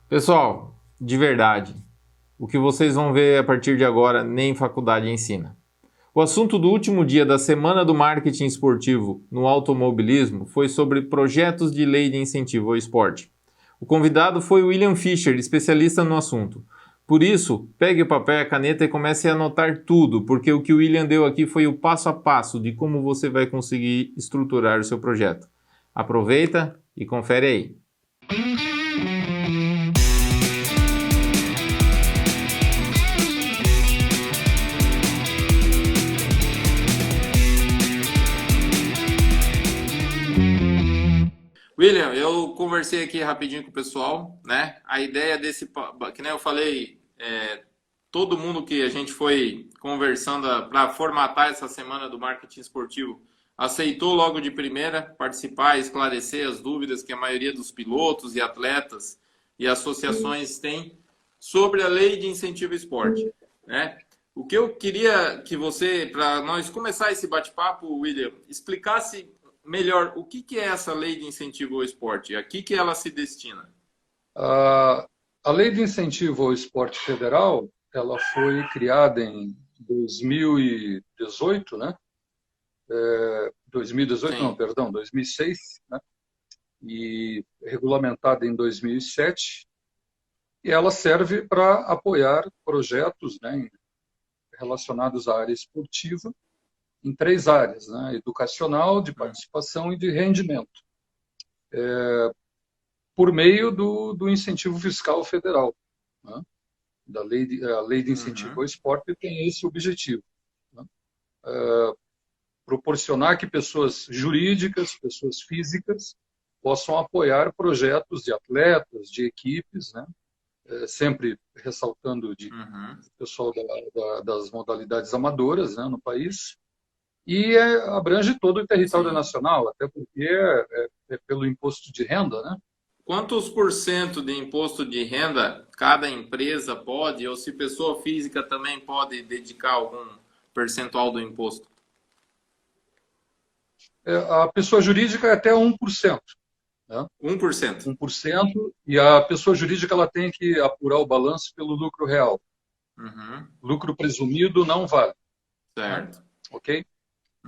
Pessoal, de verdade, o que vocês vão ver a partir de agora nem faculdade ensina. O assunto do último dia da Semana do Marketing Esportivo no automobilismo foi sobre projetos de lei de incentivo ao esporte. O convidado foi William Fischer, especialista no assunto. Por isso, pegue o papel e a caneta e comece a anotar tudo, porque o que o William deu aqui foi o passo a passo de como você vai conseguir estruturar o seu projeto. Aproveita e confere aí. William, eu conversei aqui rapidinho com o pessoal, né? A ideia que nem eu falei, todo mundo que a gente foi conversando para formatar essa semana do marketing esportivo aceitou logo de primeira participar, esclarecer as dúvidas que a maioria dos pilotos e atletas e associações têm sobre a lei de incentivo ao esporte, né? O que eu queria que você, para nós começar esse bate-papo, William, explicasse melhor o que é essa lei de incentivo ao esporte, a que ela se destina? A Lei de Incentivo ao Esporte Federal, ela foi criada em 2018, né? 2018, não, Sim. perdão, 2006, né? E regulamentada em 2007. E ela serve para apoiar projetos, né, relacionados à área esportiva em três áreas, né? Educacional, de participação e de rendimento, por meio do incentivo fiscal federal, né? A lei de incentivo ao esporte tem esse objetivo, né? Proporcionar que pessoas jurídicas, pessoas físicas, possam apoiar projetos de atletas, de equipes, né? Sempre ressaltando de pessoal das modalidades amadoras, né, no país, e abrange todo o território Sim. nacional, até porque é pelo imposto de renda, né? Quantos por cento de imposto de renda cada empresa pode, ou se pessoa física também pode dedicar algum percentual do imposto? A pessoa jurídica é até 1%, né? 1%. 1%, e a pessoa jurídica ela tem que apurar o balanço pelo lucro real. Lucro presumido não vale. Né? Certo. Ok?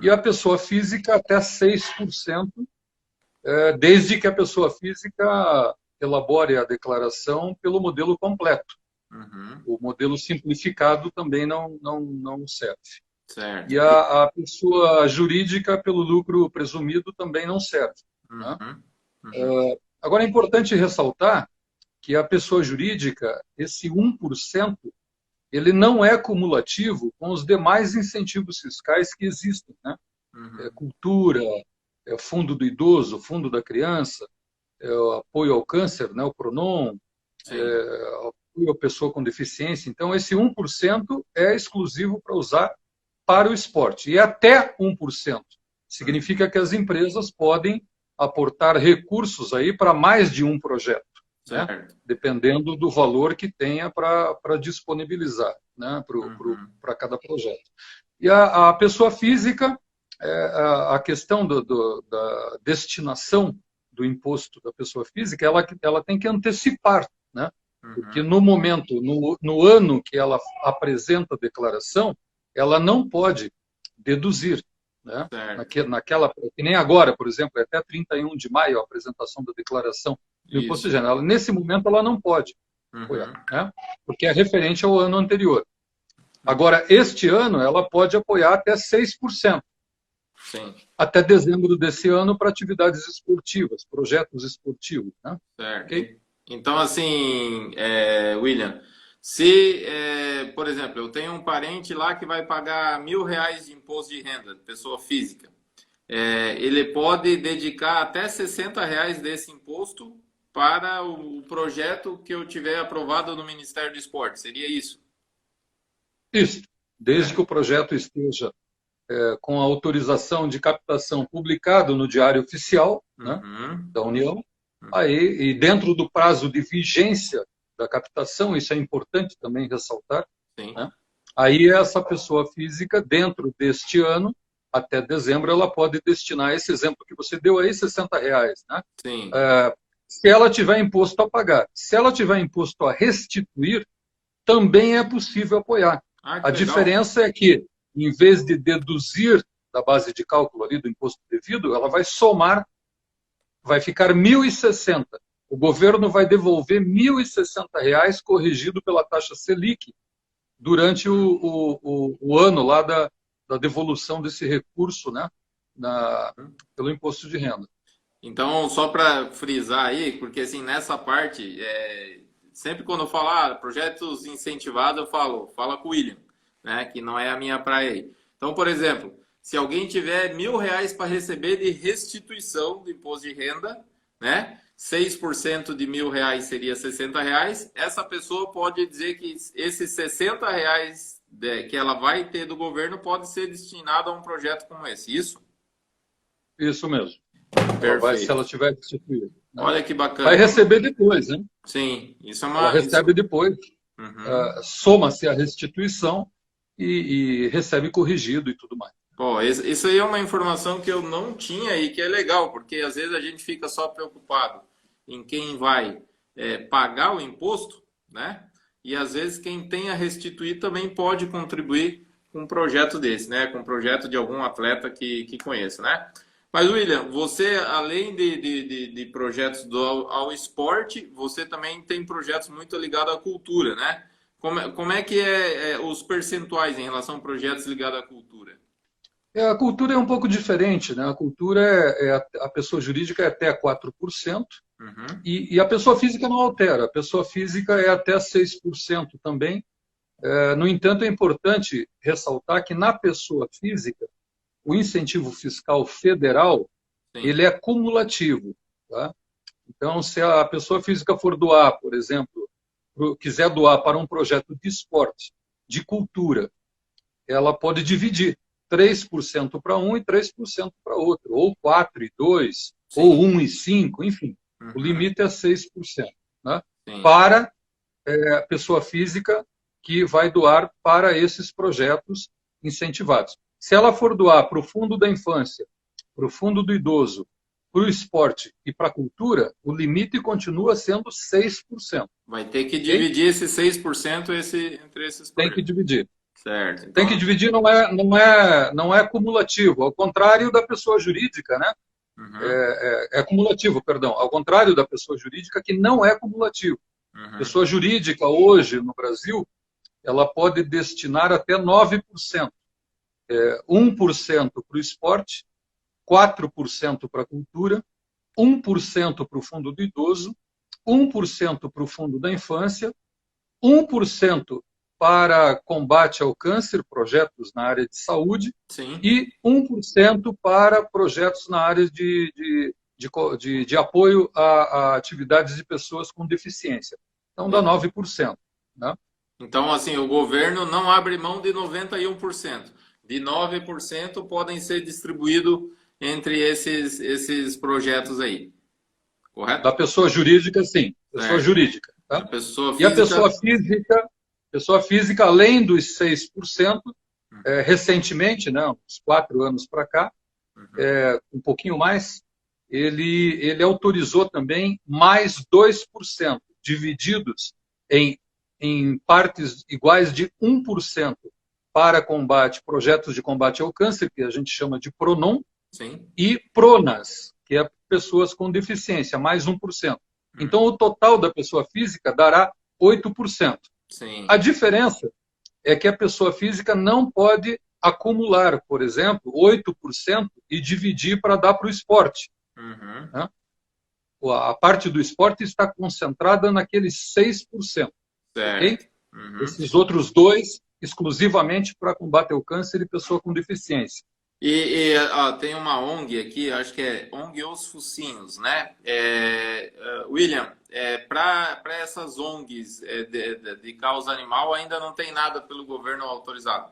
E a pessoa física até 6%, desde que a pessoa física elabore a declaração pelo modelo completo. O modelo simplificado também não serve. Certo. E a pessoa jurídica pelo lucro presumido também não serve. Né? Agora é importante ressaltar que a pessoa jurídica, esse 1%, ele não é cumulativo com os demais incentivos fiscais que existem, né? Cultura, fundo do idoso, fundo da criança, o apoio ao câncer, né? O Pronom, apoio à pessoa com deficiência. Então, esse 1% é exclusivo para usar para o esporte. E até 1% significa que as empresas podem aportar recursos aí para mais de um projeto, né? Dependendo do valor que tenha para disponibilizar, né? Para cada projeto. E a pessoa física, a questão da destinação do imposto da pessoa física, ela tem que antecipar, né? Porque no momento, no ano que ela apresenta a declaração, ela não pode deduzir, né? Naquela, que nem agora, por exemplo, é até 31 de maio a apresentação da declaração do imposto de renda. Nesse momento ela não pode apoiar, né? Porque é referente ao ano anterior. Agora, este ano, ela pode apoiar até 6%. Sim. Até dezembro desse ano para atividades esportivas, projetos esportivos. Né? Certo. Okay? Então, assim, William, se, por exemplo, eu tenho um parente lá que vai pagar R$ 1.000 de imposto de renda, pessoa física, ele pode dedicar até R$ 60 desse imposto para o projeto que eu tiver aprovado no Ministério do Esporte, seria isso? Isso, desde que o projeto esteja com a autorização de captação publicado no Diário Oficial, né, da União, aí, e dentro do prazo de vigência da captação, isso é importante também ressaltar, né, aí essa pessoa física, dentro deste ano, até dezembro, ela pode destinar esse exemplo que você deu aí, R$ 60. Né? Sim. se ela tiver imposto a pagar. Se ela tiver imposto a restituir, também é possível apoiar. A diferença é que, em vez de deduzir da base de cálculo ali do imposto devido, ela vai somar, vai ficar R$ 1.060. O governo vai devolver R$ 1.060 corrigido pela taxa Selic durante o ano lá da devolução desse recurso, né, pelo imposto de renda. Então, só para frisar aí, porque assim, nessa parte, sempre quando eu falo projetos incentivados, eu fala com o William, né, que não é a minha praia aí. Então, por exemplo, se alguém tiver R$ 1.000 para receber de restituição do imposto de renda, né, 6% de R$ 1.000 seria R$ 60, essa pessoa pode dizer que esses R$ 60 que ela vai ter do governo pode ser destinado a um projeto como esse, isso? Isso mesmo. Perfeito. Se ela tiver restituído. Né? Olha que bacana. Vai receber depois, né? Sim, isso é uma... Ela recebe depois, soma-se a restituição e recebe corrigido e tudo mais. Pô, isso aí é uma informação que eu não tinha e que é legal, porque às vezes a gente fica só preocupado em quem vai pagar o imposto, né? E às vezes quem tem a restituir também pode contribuir com um projeto desse, né? Com um projeto de algum atleta que conheça, né? Mas, William, você, além de projetos ao esporte, você também tem projetos muito ligados à cultura, né? Como é que os percentuais em relação a projetos ligados à cultura? A cultura é um pouco diferente, né? A cultura a pessoa jurídica é até 4%, e a pessoa física não altera. A pessoa física é até 6% também. No entanto, é importante ressaltar que na pessoa física, o incentivo fiscal federal, ele é cumulativo. Tá? Então, se a pessoa física for doar, por exemplo, quiser doar para um projeto de esporte, de cultura, ela pode dividir 3% para um e 3% para outro, ou 4 e 2, ou 1 e 5, enfim. O limite é 6%. Né? Para a pessoa física que vai doar para esses projetos incentivados. Se ela for doar para o fundo da infância, para o fundo do idoso, para o esporte e para a cultura, o limite continua sendo 6%. Vai ter que dividir esse 6% entre esses projetos. Tem que dividir. Certo. Então... Tem que dividir, não é cumulativo, ao contrário da pessoa jurídica, né? É cumulativo, perdão, ao contrário da pessoa jurídica que não é cumulativo. A pessoa jurídica hoje no Brasil, ela pode destinar até 9%. 1% para o esporte, 4% para a cultura, 1% para o fundo do idoso, 1% para o fundo da infância, 1% para combate ao câncer, projetos na área de saúde, e 1% para projetos na área de apoio a atividades de pessoas com deficiência. Então, dá 9%. Né? Então, assim, o governo não abre mão de 91%. De 9% podem ser distribuídos entre esses projetos aí. Correto? Da pessoa jurídica, sim. Pessoa jurídica. Tá? A pessoa física... E a pessoa física, além dos 6%, recentemente, né, uns 4 anos para cá, um pouquinho mais, ele autorizou também mais 2%, divididos em partes iguais de 1% para projetos de combate ao câncer, que a gente chama de PRONOM, e PRONAS, que é pessoas com deficiência, mais 1%. Então, o total da pessoa física dará 8%. A diferença é que a pessoa física não pode acumular, por exemplo, 8% e dividir para dar para o esporte. Né? A parte do esporte está concentrada naqueles 6%. Okay? Esses outros 2%, exclusivamente para combate ao câncer e pessoa com deficiência. Tem uma ONG aqui, acho que é ONG Os Focinhos, né? William, para essas ONGs de causa animal ainda não tem nada pelo governo autorizado?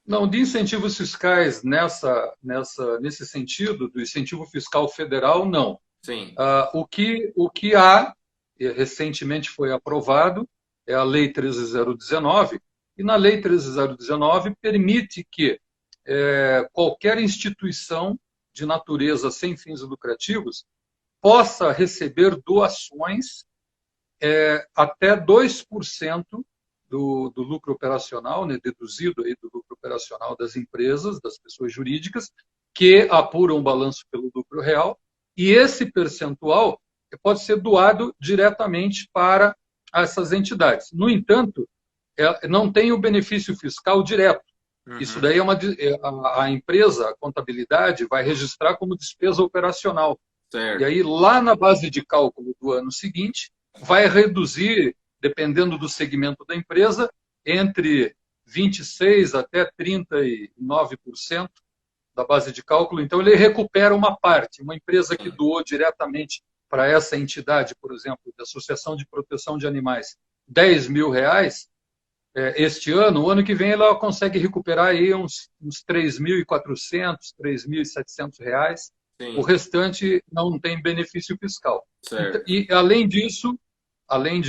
Não, de incentivos fiscais nesse sentido, do incentivo fiscal federal, não. O que há, recentemente foi aprovado, é a Lei 13.019, e na Lei 13.019 permite que qualquer instituição de natureza sem fins lucrativos possa receber doações até 2% do lucro operacional, né, deduzido aí do lucro operacional das empresas, das pessoas jurídicas, que apuram o balanço pelo lucro real, e esse percentual pode ser doado diretamente para essas entidades. No entanto, não tem o benefício fiscal direto. Isso daí a empresa, a contabilidade, vai registrar como despesa operacional. Certo. E aí, lá na base de cálculo do ano seguinte, vai reduzir, dependendo do segmento da empresa, entre 26% até 39% da base de cálculo. Então, ele recupera uma parte. Uma empresa que doou diretamente para essa entidade, por exemplo, da Associação de Proteção de Animais, R$ 10.000, este ano, o ano que vem ela consegue recuperar aí uns R$ 3.400, R$ 3.700. Sim. O restante não tem benefício fiscal. Certo. E além disso, além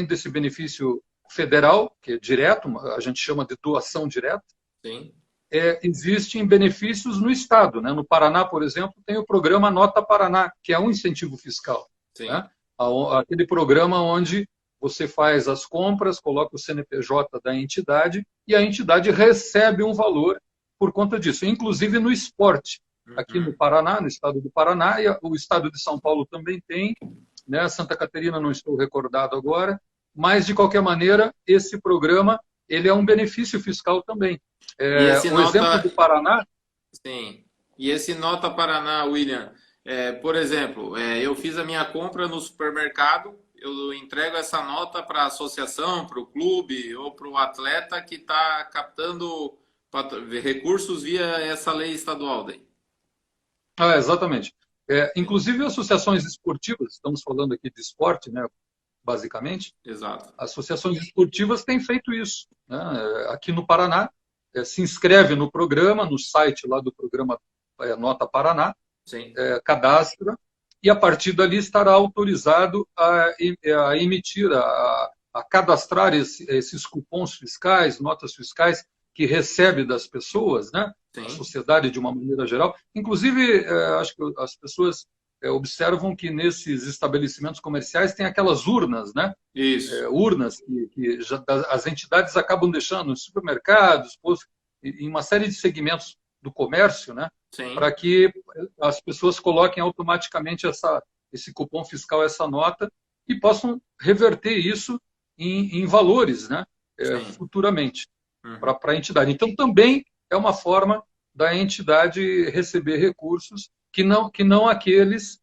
desse benefício federal, que é direto, a gente chama de doação direta, Sim. Existem benefícios no Estado. Né? No Paraná, por exemplo, tem o programa Nota Paraná, que é um incentivo fiscal. Sim. Né? Aquele programa onde você faz as compras, coloca o CNPJ da entidade e a entidade recebe um valor por conta disso, inclusive no esporte. Aqui no Paraná, no estado do Paraná, e o estado de São Paulo também tem, né? Santa Catarina não estou recordado agora, mas de qualquer maneira, esse programa ele é um benefício fiscal também. Exemplo do Paraná... Sim. E esse Nota Paraná, William, por exemplo, eu fiz a minha compra no supermercado, eu entrego essa nota para a associação, para o clube ou para o atleta que está captando recursos via essa lei estadual daí. Exatamente. Inclusive associações esportivas, estamos falando aqui de esporte, né, basicamente. Exato. Associações esportivas têm feito isso. Né? Aqui no Paraná, se inscreve no programa, no site lá do programa Nota Paraná, cadastra, e a partir dali estará autorizado a emitir, a cadastrar esses cupons fiscais, notas fiscais que recebe das pessoas, né? A sociedade de uma maneira geral. Inclusive, acho que as pessoas observam que nesses estabelecimentos comerciais tem aquelas urnas, né? Isso. Urnas que as entidades acabam deixando nos supermercados, em uma série de segmentos do comércio, né? Para que as pessoas coloquem automaticamente esse cupom fiscal, essa nota, e possam reverter isso em valores, né? Futuramente, para a entidade. Então, também é uma forma da entidade receber recursos que não aqueles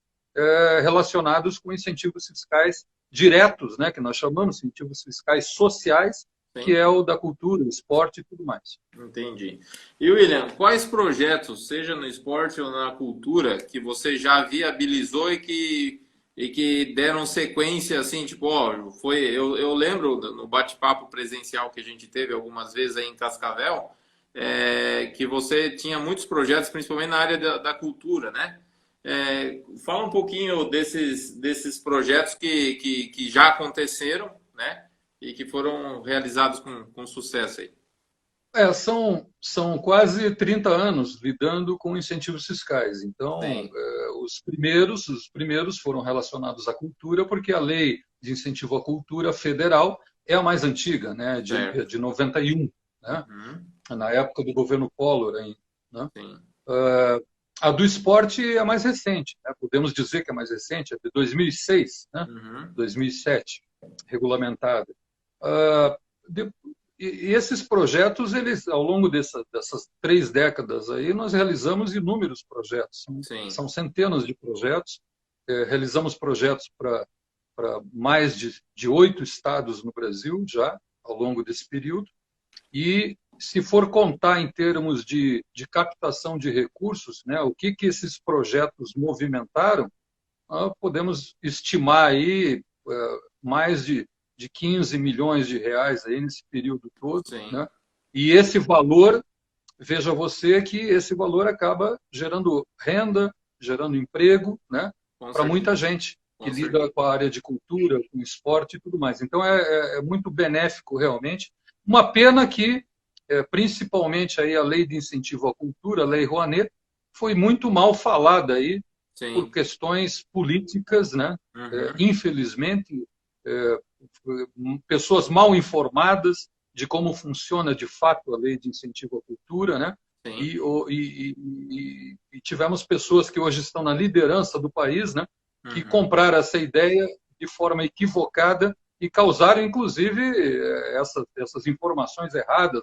relacionados com incentivos fiscais diretos, né? Que nós chamamos de incentivos fiscais sociais, que é o da cultura, esporte e tudo mais. Entendi. E, William, quais projetos, seja no esporte ou na cultura, que você já viabilizou e que deram sequência, assim, tipo, eu lembro no bate-papo presencial que a gente teve algumas vezes aí em Cascavel, que você tinha muitos projetos, principalmente na área da cultura, né? Fala um pouquinho desses projetos que já aconteceram, né? E que foram realizados com sucesso aí. São quase 30 anos lidando com incentivos fiscais. Então, os primeiros foram relacionados à cultura, porque a lei de incentivo à cultura federal é a mais antiga, né, de 91, né, na época do governo Collor ainda. Né? A do esporte é a mais recente, né? Podemos dizer que é mais recente, é de 2006, né? 2007, regulamentada. E esses projetos, eles, ao longo dessas 3 décadas aí, nós realizamos inúmeros projetos. São centenas de projetos. Realizamos projetos para mais de 8 estados no Brasil, já, ao longo desse período. E, se for contar em termos de captação de recursos, né, o que esses projetos movimentaram, podemos estimar aí mais de 15 milhões de reais aí nesse período todo. Né? E esse valor, veja você que esse valor acaba gerando renda, gerando emprego, né? Para muita gente que lida com a área de cultura, com esporte e tudo mais. Então, é muito benéfico realmente. Uma pena que, principalmente aí a lei de incentivo à cultura, a Lei Rouanet, foi muito mal falada aí por Sim. questões políticas, né? Uhum. Infelizmente, pessoas mal informadas de como funciona de fato a lei de incentivo à cultura, né? Sim. E tivemos pessoas que hoje estão na liderança do país, né? Que Uhum. compraram essa ideia de forma equivocada e causaram, inclusive, essas informações erradas,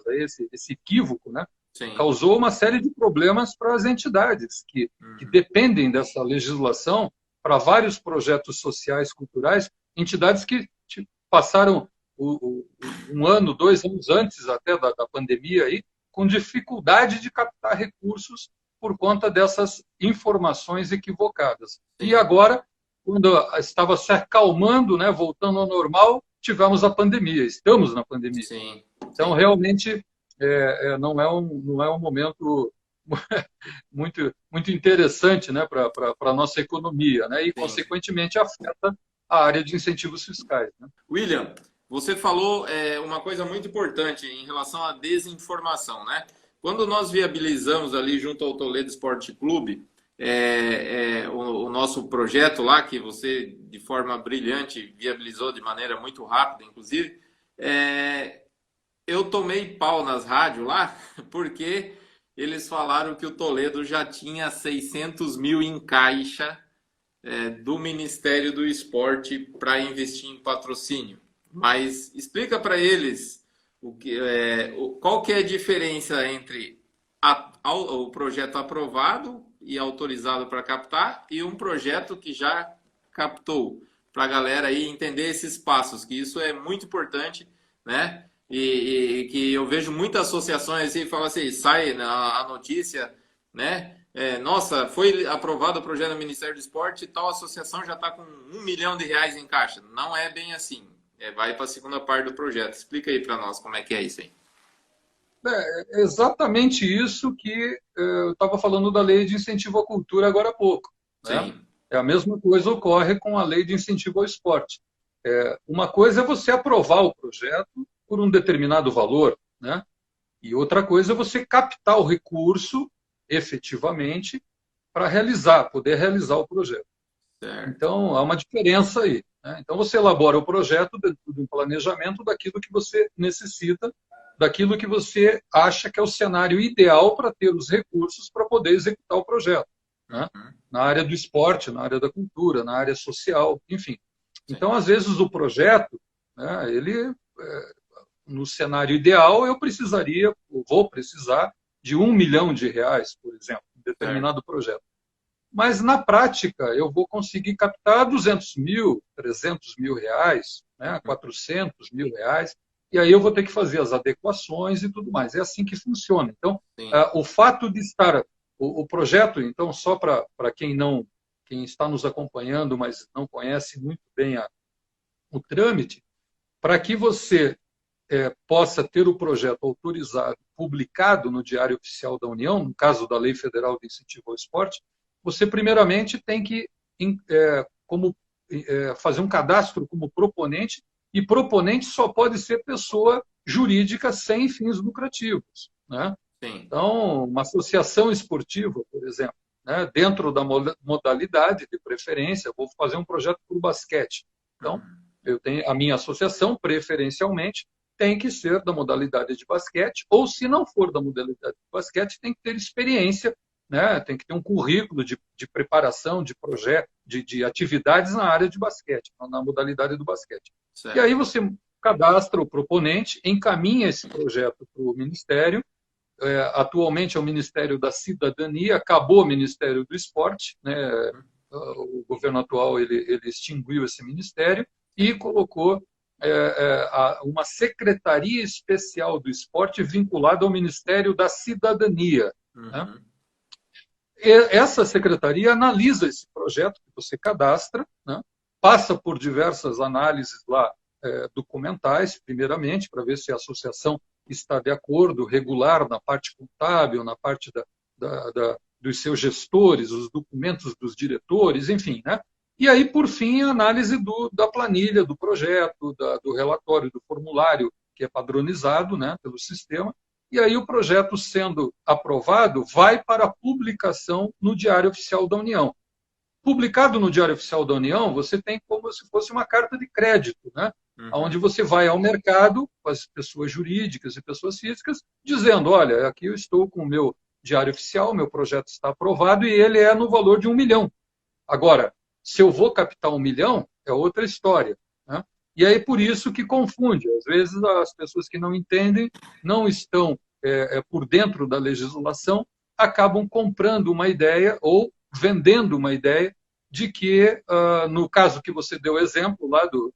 esse equívoco, né? Sim. Causou uma série de problemas para as entidades que Uhum. dependem dessa legislação para vários projetos sociais, culturais, entidades que passaram um ano, 2 anos antes até da pandemia aí, com dificuldade de captar recursos por conta dessas informações equivocadas. E Sim. agora, quando estava se acalmando, né, voltando ao normal, tivemos a pandemia, estamos na pandemia. Sim. Então, Sim. realmente, não é um momento muito interessante, né, para a nossa economia, né, e, Sim. consequentemente, afeta a área de incentivos fiscais. Né? William, você falou uma coisa muito importante em relação à desinformação, né? Quando nós viabilizamos ali junto ao Toledo Esporte Clube o nosso projeto lá, que você de forma brilhante viabilizou de maneira muito rápida, inclusive, eu tomei pau nas rádios lá, porque eles falaram que o Toledo já tinha 600 mil em caixa do Ministério do Esporte para investir em patrocínio. Mas explica para eles qual que é a diferença entre o projeto aprovado e autorizado para captar e um projeto que já captou, para a galera aí entender esses passos, que isso é muito importante, né? E que eu vejo muitas associações assim, falam assim, sai a notícia, né? Nossa, foi aprovado o projeto do Ministério do Esporte e tal associação já está com R$ 1 milhão em caixa. Não é bem assim. Vai para a segunda parte do projeto. Explica aí para nós como é que é isso aí. É exatamente isso que eu estava falando da lei de incentivo à cultura agora há pouco. Né? Sim. A mesma coisa ocorre com a lei de incentivo ao esporte. Uma coisa é você aprovar o projeto por um determinado valor, né? E outra coisa é você captar o recurso efetivamente para poder realizar o projeto. Certo. Então, há uma diferença aí. Né? Então, você elabora o projeto dentro de um planejamento daquilo que você necessita, daquilo que você acha que é o cenário ideal para ter os recursos para poder executar o projeto. Né? Uhum. Na área do esporte, na área da cultura, na área social, enfim. Sim. Então, às vezes, o projeto, né, no cenário ideal, eu vou precisar de R$ 1 milhão, por exemplo, em determinado projeto. Mas, na prática, eu vou conseguir captar 200 mil, 300 mil reais, né, 400 mil reais, e aí eu vou ter que fazer as adequações e tudo mais. É assim que funciona. Então, o fato de estar o projeto, então, só para quem está nos acompanhando, mas não conhece muito bem o trâmite, para que você possa ter o projeto autorizado, publicado no Diário Oficial da União, no caso da Lei Federal de Incentivo ao Esporte, você primeiramente tem que fazer um cadastro como proponente, e proponente só pode ser pessoa jurídica sem fins lucrativos. Né? Então, uma associação esportiva, por exemplo, né, dentro da modalidade de preferência, vou fazer um projeto por basquete. Então, eu tenho a minha associação, preferencialmente, tem que ser da modalidade de basquete, ou se não for da modalidade de basquete, tem que ter experiência, né? Tem que ter um currículo de preparação, de projeto, de atividades na área de basquete, na modalidade do basquete. Certo. E aí você cadastra o proponente, encaminha esse projeto para o Ministério. Atualmente é o Ministério da Cidadania, acabou o Ministério do Esporte, né? O governo atual ele extinguiu esse ministério e colocou uma Secretaria Especial do Esporte vinculada ao Ministério da Cidadania. Né? Essa secretaria analisa esse projeto que você cadastra, né? Passa por diversas análises lá documentais, primeiramente, para ver se a associação está de acordo, regular na parte contábil, na parte dos seus gestores, os documentos dos diretores, enfim, né? E aí, por fim, a análise da planilha, do projeto, do relatório, do formulário, que é padronizado, né, pelo sistema, e aí o projeto sendo aprovado vai para a publicação no Diário Oficial da União. Publicado no Diário Oficial da União, você tem como se fosse uma carta de crédito, né? Onde você vai ao mercado, com as pessoas jurídicas e pessoas físicas, dizendo, olha, aqui eu estou com o meu Diário Oficial, meu projeto está aprovado e ele é no valor de 1 milhão. Agora, se eu vou captar 1 milhão, é outra história, né? E aí por isso que confunde. Às vezes as pessoas que não entendem, não estão por dentro da legislação, acabam comprando uma ideia ou vendendo uma ideia de que, no caso que você deu exemplo lá do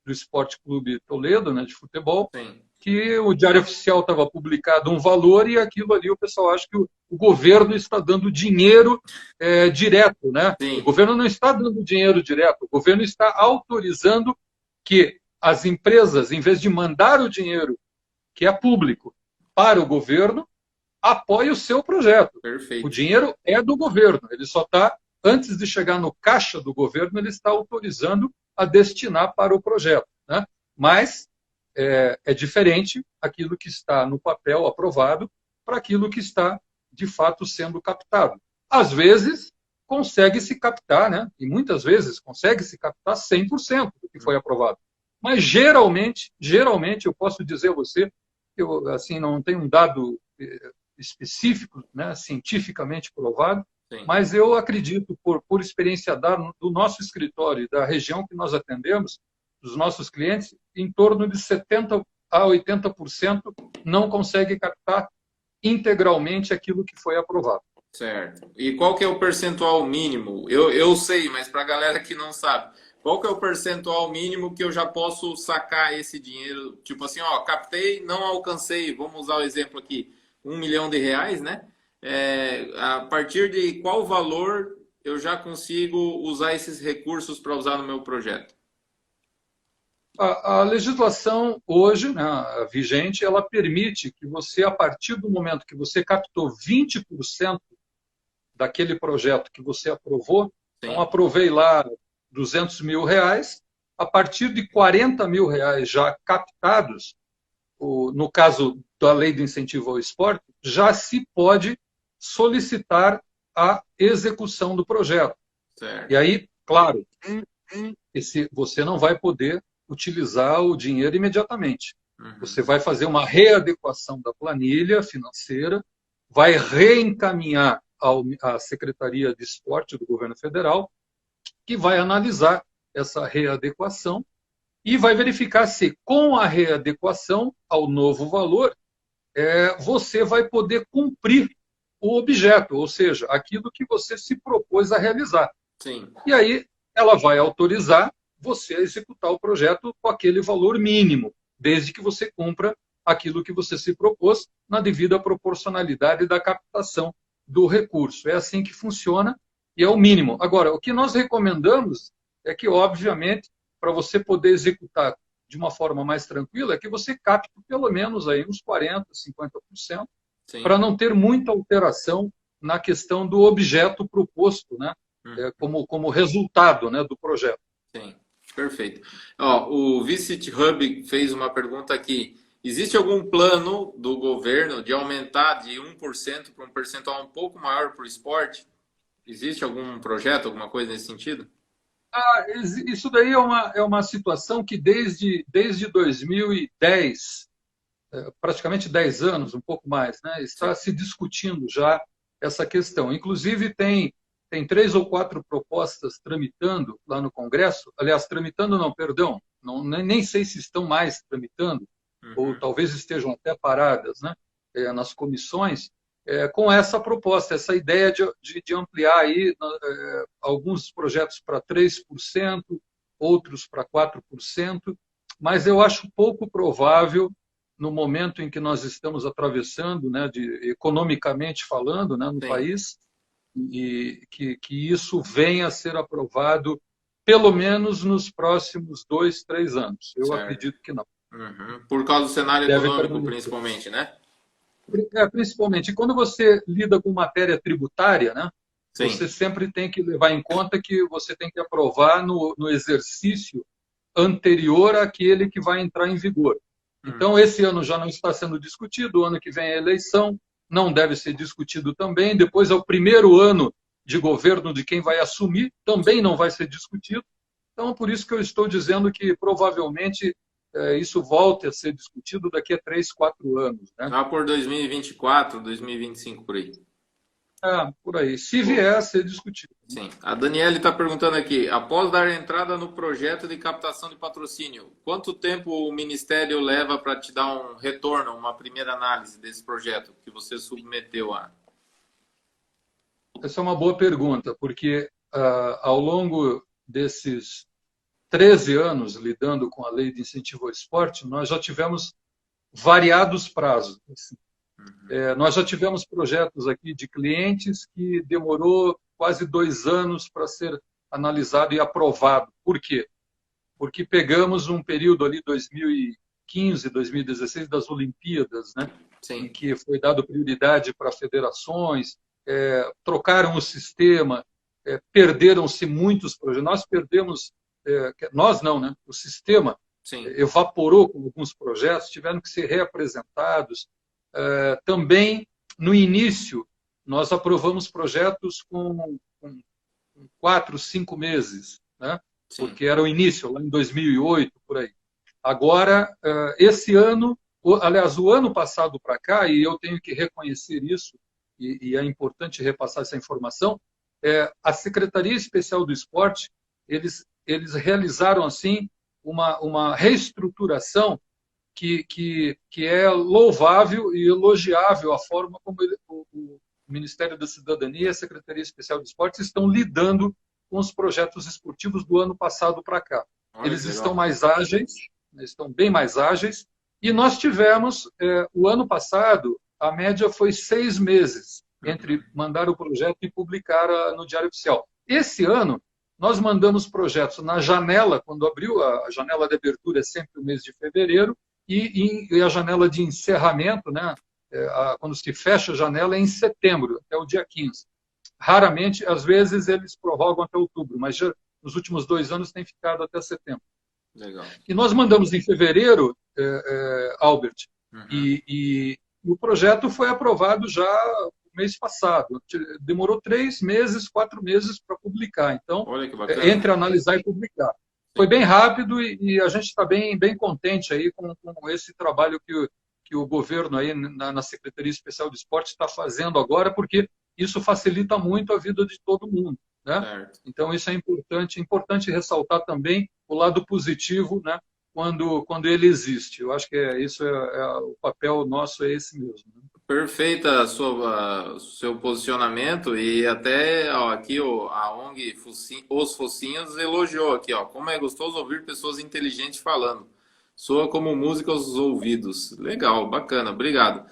Esporte Clube Toledo, né, de futebol, Sim. que o Diário Oficial estava publicado um valor e aquilo ali o pessoal acha que o governo está dando dinheiro direto, né? Sim. O governo não está dando dinheiro direto, o governo está autorizando que as empresas, em vez de mandar o dinheiro, que é público, para o governo, apoie o seu projeto. Perfeito. O dinheiro é do governo, ele só está, antes de chegar no caixa do governo, ele está autorizando a destinar para o projeto, né? Mas é diferente aquilo que está no papel aprovado para aquilo que está, de fato, sendo captado. Às vezes, consegue-se captar, né? E muitas vezes consegue-se captar 100% do que foi aprovado. Mas, geralmente, eu posso dizer a você, eu assim, não tenho um dado específico, né, cientificamente provado, Sim. mas eu acredito, por experiência do nosso escritório e da região que nós atendemos, dos nossos clientes, em torno de 70% a 80% não consegue captar integralmente aquilo que foi aprovado. Certo. E qual que é o percentual mínimo? Eu sei, mas para a galera que não sabe, qual que é o percentual mínimo que eu já posso sacar esse dinheiro? Tipo assim, ó, captei, não alcancei, vamos usar o exemplo aqui, R$ 1 milhão, né? A partir de qual valor eu já consigo usar esses recursos para usar no meu projeto? A legislação hoje, né, vigente, ela permite que você, a partir do momento que você captou 20% daquele projeto que você aprovou, Sim. Então aprovei lá R$ 200 mil, a partir de R$ 40 mil já captados, no caso da lei do incentivo ao esporte, já se pode solicitar a execução do projeto. Certo. E aí, claro, você não vai poder utilizar o dinheiro imediatamente. Você vai fazer uma readequação da planilha financeira, vai reencaminhar à Secretaria de Esporte do Governo Federal, que vai analisar essa readequação e vai verificar se, com a readequação ao novo valor, você vai poder cumprir o objeto, ou seja, aquilo que você se propôs a realizar. Sim. E aí ela vai autorizar você a executar o projeto com aquele valor mínimo, desde que você cumpra aquilo que você se propôs na devida proporcionalidade da captação do recurso. É assim que funciona e é o mínimo. Agora, o que nós recomendamos é que, obviamente, para você poder executar de uma forma mais tranquila, é que você capte pelo menos aí uns 40%, 50%, para não ter muita alteração na questão do objeto proposto, né? Como resultado, né, do projeto. Sim, perfeito. Ó, o Visit Hub fez uma pergunta aqui. Existe algum plano do governo de aumentar de 1% para um percentual um pouco maior para o esporte? Existe algum projeto, alguma coisa nesse sentido? Isso daí é uma situação que desde 2010, praticamente 10 anos, um pouco mais, né, está se discutindo já essa questão. Inclusive, tem 3 ou 4 propostas tramitando lá no Congresso. Aliás, tramitando não, perdão, nem sei se estão mais tramitando, ou talvez estejam até paradas, né, nas comissões, com essa proposta, essa ideia de ampliar aí, alguns projetos para 3%, outros para 4%, mas eu acho pouco provável, no momento em que nós estamos atravessando, né, economicamente falando, né, no país, e que isso venha a ser aprovado pelo menos nos próximos 2, 3 anos. Eu acredito que não. Por causa do cenário econômico, principalmente, né? Principalmente. E quando você lida com matéria tributária, né, Sim. Você sempre tem que levar em conta que você tem que aprovar no exercício anterior àquele que vai entrar em vigor. Então, esse ano já não está sendo discutido, o ano que vem é eleição, não deve ser discutido também. Depois é o primeiro ano de governo de quem vai assumir, também não vai ser discutido. Então, por isso que eu estou dizendo que provavelmente isso volte a ser discutido daqui a 3, 4 anos. Né? Lá por 2024, 2025, por aí. Por aí. Se vier a ser discutido. Sim. A Daniele está perguntando aqui, após dar entrada no projeto de captação de patrocínio, quanto tempo o Ministério leva para te dar um retorno, uma primeira análise desse projeto que você submeteu a? Essa é uma boa pergunta, porque ao longo desses 13 anos lidando com a lei de incentivo ao esporte, nós já tivemos variados prazos. Assim. Nós já tivemos projetos aqui de clientes que demorou quase 2 anos para ser analisado e aprovado. Por quê? Porque pegamos um período ali, 2015, 2016, das Olimpíadas, né? Sim. Em que foi dado prioridade para federações, trocaram o sistema, perderam-se muitos projetos. Nós perdemos, nós não, né? O sistema evaporou com alguns projetos, tiveram que ser reapresentados. Também, no início, nós aprovamos projetos com 4, 5 meses, né? Porque era o início, lá em 2008, por aí. Agora, esse ano, aliás, o ano passado para cá, e eu tenho que reconhecer isso, e é importante repassar essa informação, a Secretaria Especial do Esporte, eles realizaram, assim, uma reestruturação que é louvável e elogiável a forma como o Ministério da Cidadania e a Secretaria Especial do Esporte estão lidando com os projetos esportivos do ano passado para cá. Eles estão mais ágeis, estão bem mais ágeis, e nós tivemos, o ano passado, a média foi 6 meses entre mandar o projeto e publicar no Diário Oficial. Esse ano, nós mandamos projetos na janela, quando abriu, a janela de abertura é sempre o mês de fevereiro, e a janela de encerramento, né, quando se fecha a janela, é em setembro, até o dia 15. Raramente, às vezes, eles prorrogam até outubro, mas já nos últimos 2 anos tem ficado até setembro. Legal. E nós mandamos em fevereiro, Albert, e o projeto foi aprovado já no mês passado. Demorou 3 meses, 4 meses para publicar. Então, entre analisar e publicar. Foi bem rápido e a gente está bem contente aí com esse trabalho que o governo aí na Secretaria Especial do Esporte está fazendo agora, porque isso facilita muito a vida de todo mundo. Né? Então, isso é importante ressaltar também o lado positivo, né? quando ele existe. Eu acho que o papel nosso é esse mesmo. Né? Perfeita seu posicionamento e até aqui a ONG Os Focinhos elogiou aqui, como é gostoso ouvir pessoas inteligentes falando. Soa como música aos ouvidos. Legal, bacana, obrigado.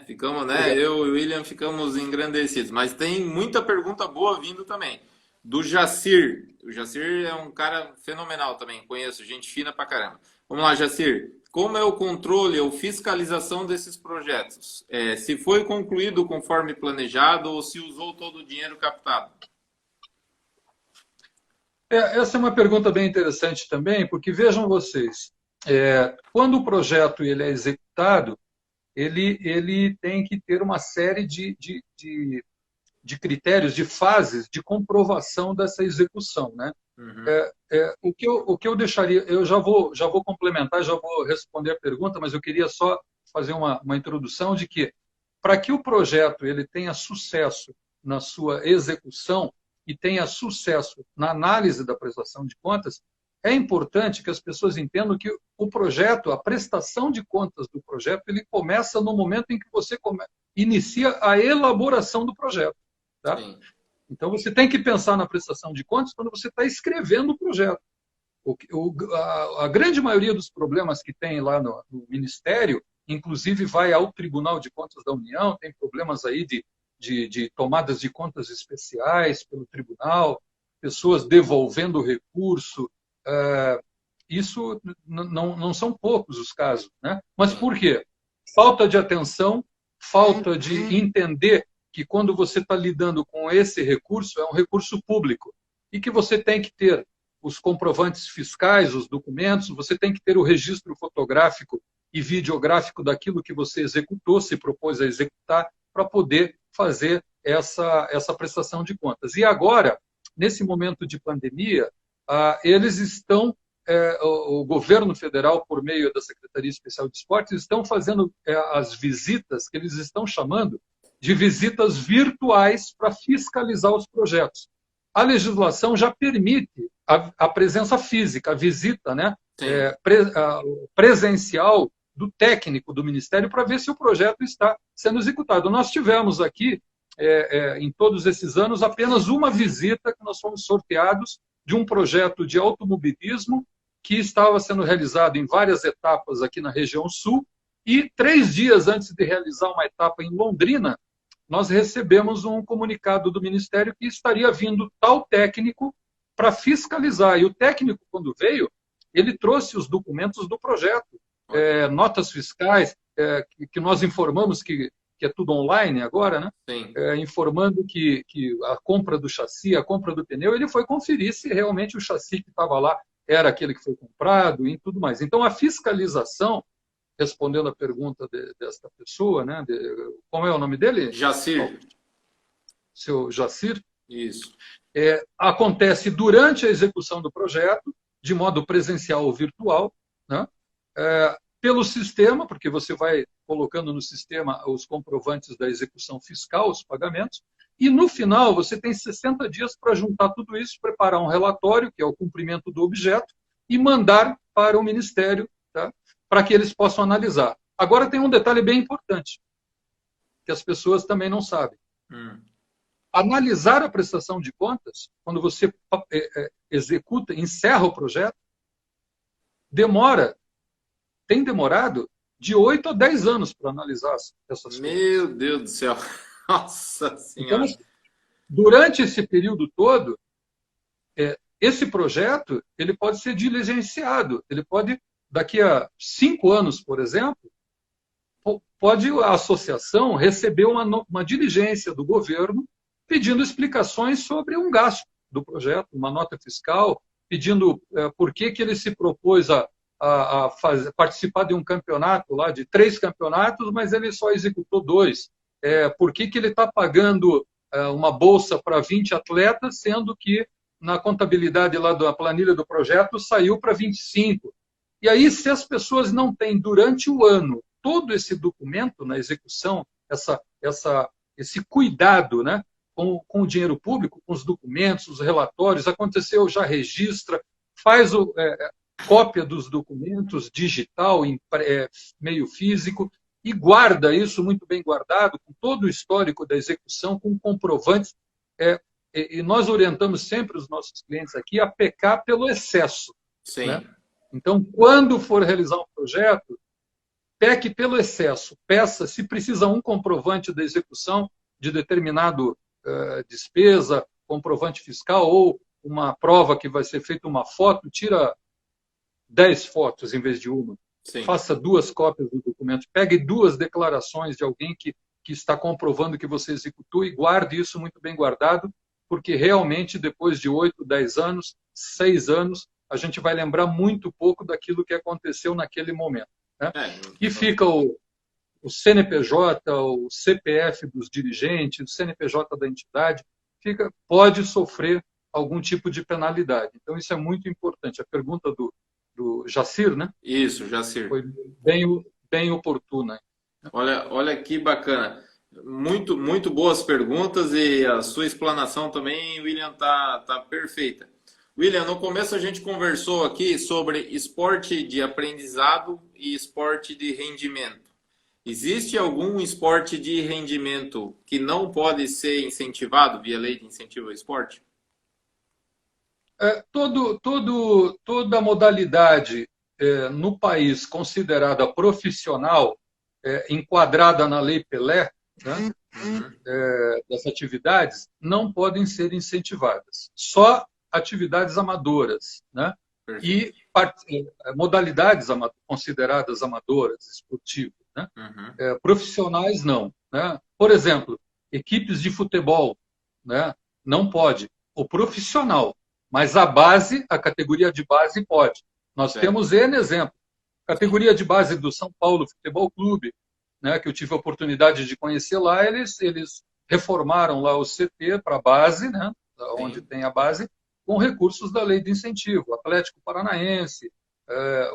Ficamos, eu e o William ficamos engrandecidos, mas tem muita pergunta boa vindo também. Do Jacir. O Jacir é um cara fenomenal também, conheço, gente fina pra caramba. Vamos lá, Jacir. Como é o controle ou fiscalização desses projetos? Se foi concluído conforme planejado ou se usou todo o dinheiro captado? Essa é uma pergunta bem interessante também, porque vejam vocês, quando o projeto ele é executado, ele tem que ter uma série de critérios, de fases de comprovação dessa execução, né? O que eu deixaria, eu já vou complementar, já vou responder a pergunta, mas eu queria só fazer uma introdução de que, para que o projeto ele tenha sucesso na sua execução e tenha sucesso na análise da prestação de contas, é importante que as pessoas entendam que o projeto, a prestação de contas do projeto, ele começa no momento em que você inicia a elaboração do projeto. Tá? Então, você tem que pensar na prestação de contas quando você está escrevendo o projeto. A grande maioria dos problemas que tem lá no Ministério, inclusive vai ao Tribunal de Contas da União, tem problemas aí de tomadas de contas especiais pelo tribunal, pessoas devolvendo o recurso. Isso não são poucos os casos. Né? Mas por quê? Falta de atenção, falta de entender que quando você está lidando com esse recurso, é um recurso público e que você tem que ter os comprovantes fiscais, os documentos, você tem que ter o registro fotográfico e videográfico daquilo que você executou, se propôs a executar, para poder fazer essa prestação de contas. E agora, nesse momento de pandemia, eles estão, o governo federal, por meio da Secretaria Especial de Esportes, estão fazendo as visitas, que eles estão chamando de visitas virtuais para fiscalizar os projetos. A legislação já permite a presença física, a visita, né, presencial do técnico do Ministério para ver se o projeto está sendo executado. Nós tivemos aqui, em todos esses anos, apenas uma visita que nós fomos sorteados de um projeto de automobilismo que estava sendo realizado em várias etapas aqui na região sul, e 3 dias antes de realizar uma etapa em Londrina, nós recebemos um comunicado do Ministério que estaria vindo tal técnico para fiscalizar. E o técnico, quando veio, ele trouxe os documentos do projeto, notas fiscais, que nós informamos que é tudo online agora, né? Informando que a compra do chassi, a compra do pneu, ele foi conferir se realmente o chassi que estava lá era aquele que foi comprado e tudo mais. Então, a fiscalização, respondendo a pergunta desta pessoa, né? Como é o nome dele? Jacir. Seu Jacir? Isso. Acontece durante a execução do projeto, de modo presencial ou virtual, né? Pelo sistema, porque você vai colocando no sistema os comprovantes da execução fiscal, os pagamentos, e no final você tem 60 dias para juntar tudo isso, preparar um relatório, que é o cumprimento do objeto, e mandar para o Ministério, tá? Para que eles possam analisar. Agora tem um detalhe bem importante, que as pessoas também não sabem. Analisar a prestação de contas, quando você executa, encerra o projeto, tem demorado de 8 a 10 anos para analisar essas coisas. Meu Deus do céu! Nossa Senhora! Então, durante esse período todo, esse projeto ele pode ser diligenciado. Ele pode, daqui a 5 anos, por exemplo, pode a associação receber uma diligência do governo pedindo explicações sobre um gasto do projeto, uma nota fiscal, pedindo por que ele se propôs a participar de um campeonato lá, de 3 campeonatos, mas ele só executou 2. Por que ele está pagando uma bolsa para 20 atletas, sendo que na contabilidade lá da planilha do projeto saiu para 25. E aí, se as pessoas não têm durante o ano todo esse documento na execução, esse cuidado, né, com o dinheiro público, com os documentos, os relatórios, aconteceu, já registra, faz cópia dos documentos, digital, meio físico, e guarda isso muito bem guardado, com todo o histórico da execução, com comprovantes. E nós orientamos sempre os nossos clientes aqui a pecar pelo excesso. Sim. Né? Então, quando for realizar um projeto, peque pelo excesso. Peça, se precisa, um comprovante da execução de determinado despesa, comprovante fiscal, ou uma prova que vai ser feita uma foto, tira 10 fotos em vez de uma. Sim. Faça 2 cópias do documento. Pegue 2 declarações de alguém que está comprovando que você executou e guarde isso muito bem guardado, porque realmente depois de 8, 10 anos, 6 anos, a gente vai lembrar muito pouco daquilo que aconteceu naquele momento. Né? E fica o CNPJ, o CPF dos dirigentes, o CNPJ da entidade, pode sofrer algum tipo de penalidade. Então, isso é muito importante. A pergunta do Jacir, né? Isso, Jacir. Foi bem oportuna. Olha que bacana. Muito boas perguntas e a sua explanação também, William, tá perfeita. William, no começo a gente conversou aqui sobre esporte de aprendizado e esporte de rendimento. Existe algum esporte de rendimento que não pode ser incentivado via lei de incentivo ao esporte? Toda modalidade no país considerada profissional, enquadrada na Lei Pelé, né, das atividades, não podem ser incentivadas. Só atividades amadoras, né? E modalidades consideradas amadoras, esportivas. Né? Profissionais, não. Né? Por exemplo, equipes de futebol, né? Não pode. O profissional, mas a categoria de base pode. Nós temos N exemplo. Categoria de base do São Paulo Futebol Clube, né, que eu tive a oportunidade de conhecer lá, eles reformaram lá o CT para a base, né, onde tem a base, com recursos da lei de incentivo. Atlético Paranaense,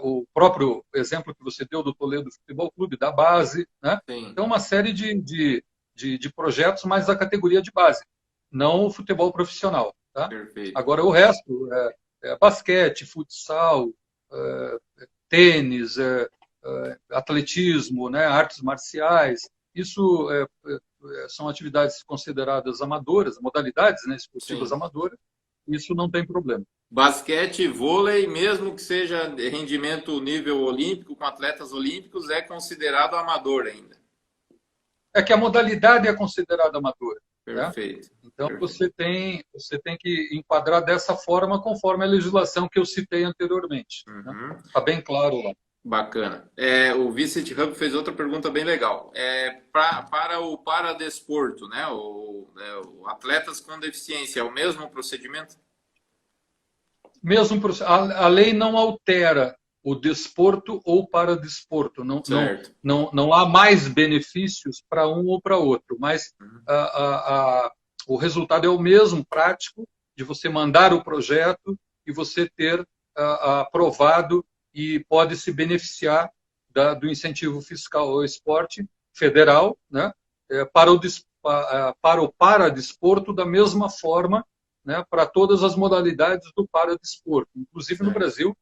o próprio exemplo que você deu do Toledo Futebol Clube, da base, né? Então, uma série de projetos, mas da categoria de base, não o futebol profissional. Tá? Agora, o resto, basquete, futsal, tênis, atletismo, né? Artes marciais, isso são atividades consideradas amadoras, modalidades, né? Esportivas amadoras, isso não tem problema. Basquete, vôlei, mesmo que seja rendimento nível olímpico, com atletas olímpicos, é considerado amador ainda. É que a modalidade é considerada amadora. Perfeito. Né? Então, Você tem que enquadrar dessa forma, conforme a legislação que eu citei anteriormente. Né? Está bem claro lá. Bacana. O Vincent Hub fez outra pergunta bem legal. Para o paradesporto, né? Atletas com deficiência, é o mesmo procedimento? A lei não altera o desporto ou paradesporto. Não há mais benefícios para um ou para outro, mas o resultado é o mesmo, prático, de você mandar o projeto e você ter aprovado e pode se beneficiar do incentivo fiscal ao esporte federal, né, para o paradesporto da mesma forma, né, para todas as modalidades do paradesporto. Inclusive no Brasil,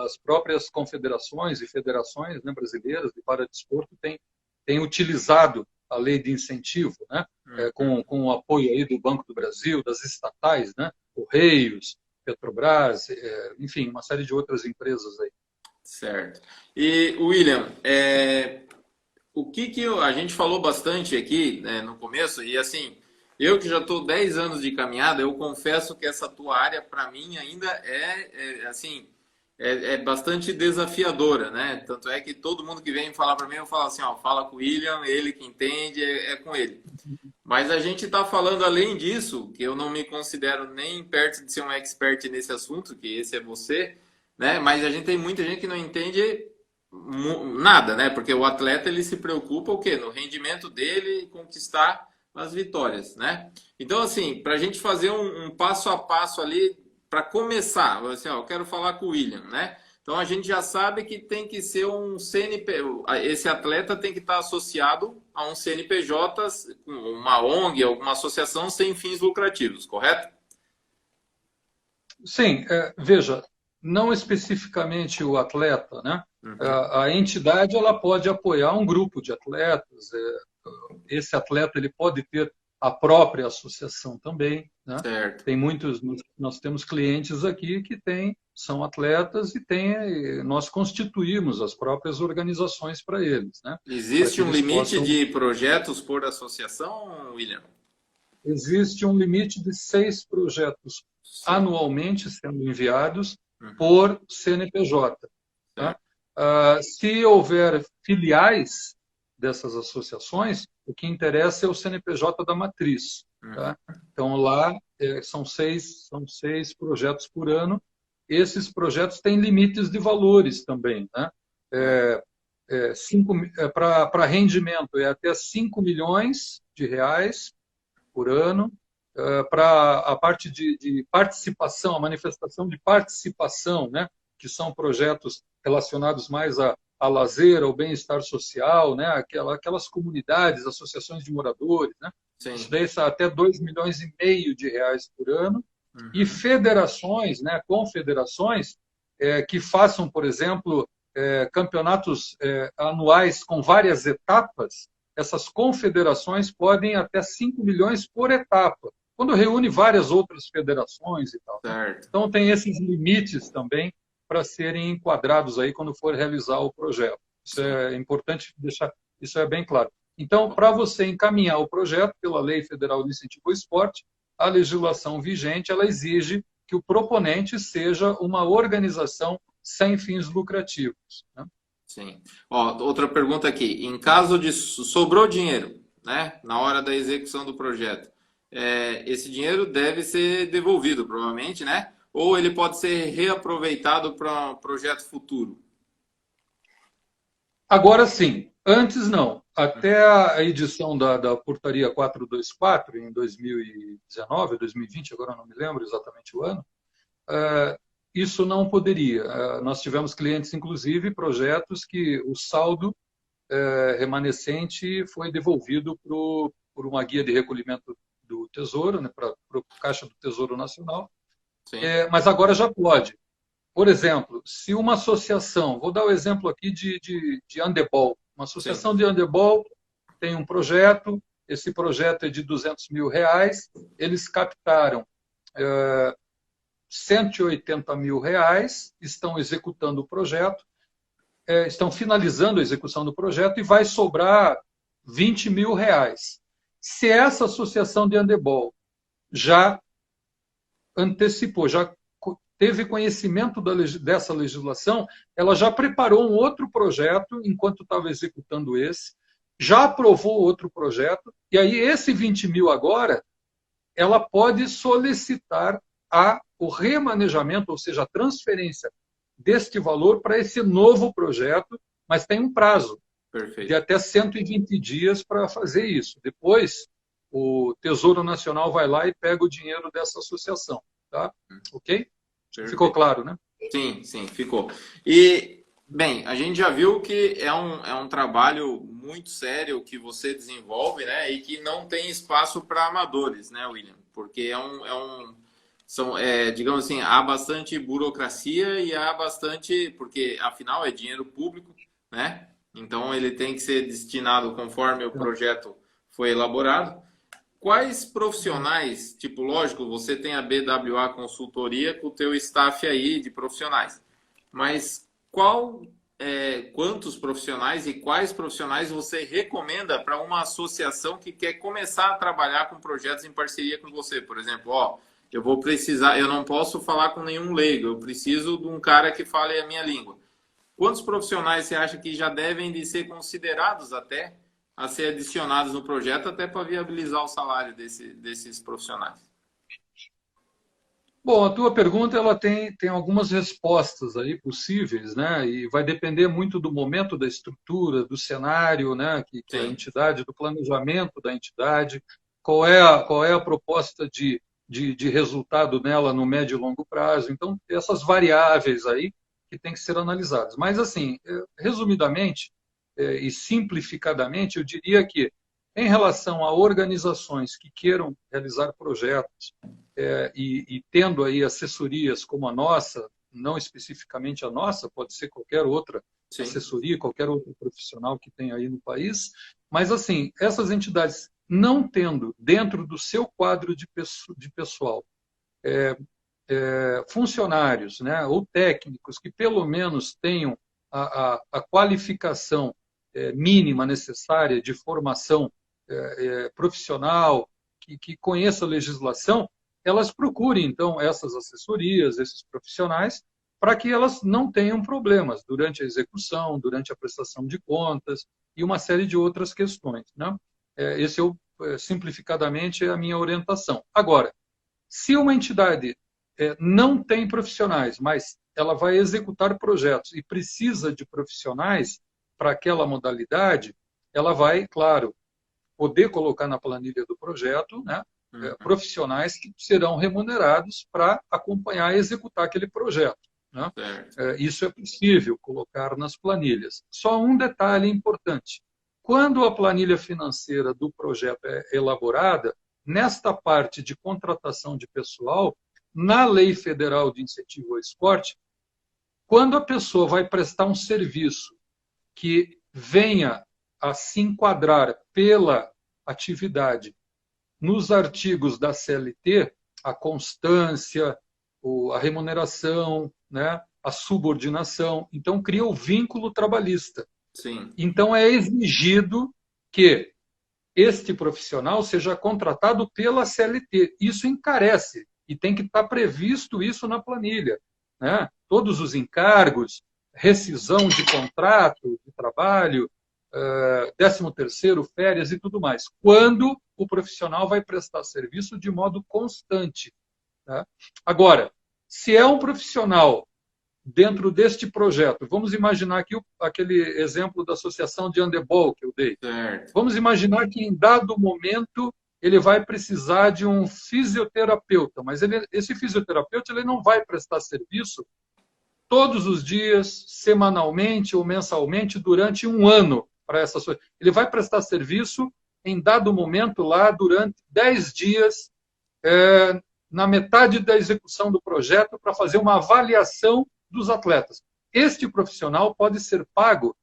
as próprias confederações e federações, né, brasileiras de paradesporto têm utilizado a lei de incentivo, né, com o apoio aí do Banco do Brasil, das estatais, né, Correios, Petrobras, enfim, uma série de outras empresas aí. Certo. E, William, o que a gente falou bastante aqui, né, no começo, e assim, eu que já estou 10 anos de caminhada, eu confesso que essa tua área, para mim, ainda é bastante desafiadora, né? Tanto é que todo mundo que vem falar para mim, eu falo assim, ó, fala com o William, ele que entende, é com ele. Mas a gente está falando, além disso, que eu não me considero nem perto de ser um expert nesse assunto, que esse é você, né? Mas a gente tem muita gente que não entende nada, né? Porque o atleta, ele se preocupa o quê? No rendimento dele e conquistar as vitórias, né? Então, assim, para a gente fazer um passo a passo ali, para começar, assim, ó, eu quero falar com o William, né? Então, a gente já sabe que tem que ser um CNPJ, esse atleta tem que estar associado a um CNPJ, uma ONG, alguma associação sem fins lucrativos, correto? Sim, veja, não especificamente o atleta, né? A entidade ela pode apoiar um grupo de atletas, esse atleta ele pode ter a própria associação também, né? Tem muitos, nós temos clientes aqui que são atletas e nós constituímos as próprias organizações para eles, né? Existe um limite de projetos por associação, William? Existe um limite de 6 projetos anualmente sendo enviados por CNPJ. Tá? Se houver filiais dessas associações, o que interessa é o CNPJ da matriz. Tá? Então, lá são seis projetos por ano. Esses projetos têm limites de valores também. Né? Para rendimento, é até 5 milhões de reais por ano. Para a parte de participação, a manifestação de participação, né? Que são projetos relacionados mais a lazer, ao bem-estar social, né? Aquelas comunidades, associações de moradores, né? Isso daí está até 2,5 milhões de reais por ano. E federações, né? Confederações que façam, por exemplo, campeonatos anuais com várias etapas, essas confederações podem até 5 milhões por etapa, quando reúne várias outras federações e tal. Certo. Então, tem esses limites também para serem enquadrados aí quando for realizar o projeto. Isso é importante deixar, isso é bem claro. Então, para você encaminhar o projeto pela Lei Federal de Incentivo ao Esporte, a legislação vigente, ela exige que o proponente seja uma organização sem fins lucrativos. Né? Sim. Outra pergunta aqui. Em caso de sobrou dinheiro, né, na hora da execução do projeto, esse dinheiro deve ser devolvido, provavelmente, né? Ou ele pode ser reaproveitado para um projeto futuro? Agora sim, antes não. Até a edição da Portaria 424, em 2019, 2020, agora não me lembro exatamente o ano, isso não poderia. Nós tivemos clientes, inclusive, projetos que o saldo remanescente foi devolvido por uma guia de recolhimento do Tesouro, né, para o Caixa do Tesouro Nacional, mas agora já pode. Por exemplo, se uma associação, vou dar o exemplo aqui de handebol, uma associação Sim. de handebol tem um projeto, esse projeto é de R$200 mil, eles captaram 180 mil reais, estão executando o projeto, estão finalizando a execução do projeto e vai sobrar 20 mil reais. Se essa associação de handebol já antecipou, já teve conhecimento dessa legislação, ela já preparou um outro projeto enquanto estava executando esse, já aprovou outro projeto, e aí esse 20 mil agora, ela pode solicitar o remanejamento, ou seja, a transferência deste valor para esse novo projeto, mas tem um prazo de até 120 dias para fazer isso. Depois, o Tesouro Nacional vai lá e pega o dinheiro dessa associação. Tá? Ok? Perfeito. Ficou claro, né? Sim, sim, ficou. E, bem, a gente já viu que é um trabalho muito sério que você desenvolve, né? E que não tem espaço para amadores, né, William? Porque digamos assim, há bastante burocracia e há bastante, porque afinal é dinheiro público, né? Então ele tem que ser destinado conforme o projeto foi elaborado. Quais profissionais, tipo, lógico, você tem a BWA Consultoria com o teu staff aí de profissionais, mas quantos profissionais e quais profissionais você recomenda para uma associação que quer começar a trabalhar com projetos em parceria com você? Por exemplo, eu vou precisar, eu não posso falar com nenhum leigo, eu preciso de um cara que fale a minha língua. Quantos profissionais você acha que já devem de ser considerados até a ser adicionados no projeto, até para viabilizar o salário desses profissionais? Bom, a tua pergunta ela tem algumas respostas aí possíveis, né? E vai depender muito do momento da estrutura, do cenário, né? Que a entidade, do planejamento da entidade, qual é a proposta de resultado nela no médio e longo prazo. Então, essas variáveis aí que têm que ser analisadas. Mas, assim, resumidamente e simplificadamente, eu diria que, em relação a organizações que queiram realizar projetos e tendo aí assessorias como a nossa, não especificamente a nossa, pode ser qualquer outra assessoria, qualquer outro profissional que tem aí no país, mas, assim, essas entidades não tendo dentro do seu quadro de pessoal funcionários, né, ou técnicos que pelo menos tenham a qualificação mínima necessária de formação profissional, que conheça a legislação, elas procurem, então, essas assessorias, esses profissionais, para que elas não tenham problemas durante a execução, durante a prestação de contas e uma série de outras questões. Né? Esse simplificadamente, é a minha orientação. Agora, se uma entidade não tem profissionais, mas ela vai executar projetos e precisa de profissionais para aquela modalidade, ela vai, claro, poder colocar na planilha do projeto, né, profissionais que serão remunerados para acompanhar e executar aquele projeto. Né? Isso é possível colocar nas planilhas. Só um detalhe importante. Quando a planilha financeira do projeto é elaborada, nesta parte de contratação de pessoal, na Lei Federal de Incentivo ao Esporte, quando a pessoa vai prestar um serviço que venha a se enquadrar pela atividade nos artigos da CLT, a constância, a remuneração, né, a subordinação, então cria o vínculo trabalhista. Sim. Então é exigido que este profissional seja contratado pela CLT. Isso encarece e tem que estar previsto isso na planilha. Né? Todos os encargos, rescisão de contrato de trabalho, 13º, férias e tudo mais. Quando o profissional vai prestar serviço de modo constante. Né? Agora, se é um profissional dentro deste projeto. Vamos imaginar aqui aquele exemplo da associação de handebol que eu dei. Certo. Vamos imaginar que em dado momento ele vai precisar de um fisioterapeuta, mas esse fisioterapeuta ele não vai prestar serviço todos os dias, semanalmente ou mensalmente, durante um ano para essa pessoa. Ele vai prestar serviço em dado momento lá durante 10 dias, na metade da execução do projeto, para fazer uma avaliação dos atletas. Este profissional pode ser pago,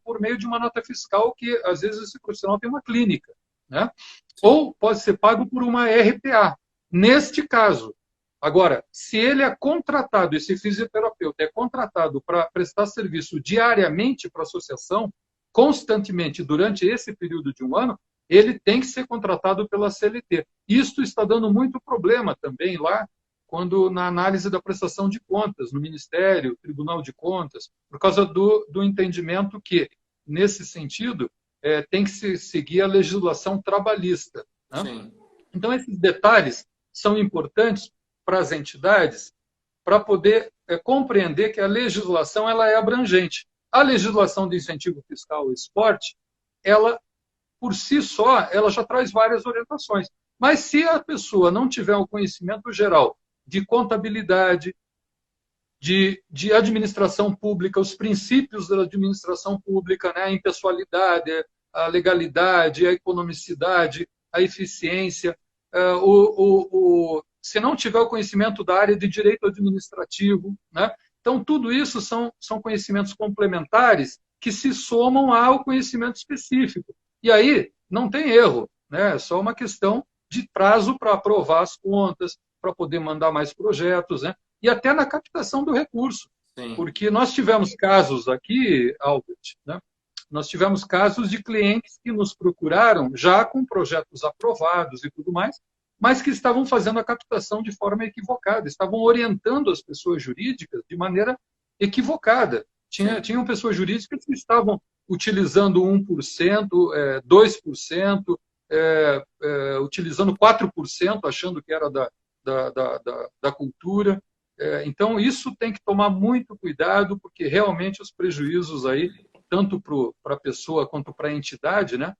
por meio de uma nota fiscal, que às vezes esse profissional tem uma clínica, né? Ou pode ser pago por uma RPA. Neste caso, agora, se ele é contratado, esse fisioterapeuta é contratado para prestar serviço diariamente para a associação, constantemente durante esse período de um ano, ele tem que ser contratado pela CLT. Isto está dando muito problema também lá, quando na análise da prestação de contas, no Ministério, Tribunal de Contas, por causa do entendimento que, nesse sentido, tem que se seguir a legislação trabalhista, né? Sim. Então, esses detalhes são importantes para as entidades para poder compreender que a legislação ela é abrangente. A legislação de incentivo fiscal ao esporte, ela, por si só, ela já traz várias orientações. Mas se a pessoa não tiver o conhecimento geral de contabilidade, de administração pública, os princípios da administração pública, né, a impessoalidade, a legalidade, a economicidade, a eficiência, se não tiver o conhecimento da área de direito administrativo, né? Então, tudo isso são conhecimentos complementares que se somam ao conhecimento específico. E aí, não tem erro, né? É só uma questão de prazo para aprovar as contas, para poder mandar mais projetos, né? E até na captação do recurso. Sim. Porque nós tivemos casos aqui, Albert, né? Nós tivemos casos de clientes que nos procuraram já com projetos aprovados e tudo mais, mas que estavam fazendo a captação de forma equivocada, estavam orientando as pessoas jurídicas de maneira equivocada. Tinham pessoas jurídicas que estavam utilizando 1%, 2%, utilizando 4%, achando que era da cultura. Então, isso tem que tomar muito cuidado, porque realmente os prejuízos aí, tanto para a pessoa quanto para a entidade, né?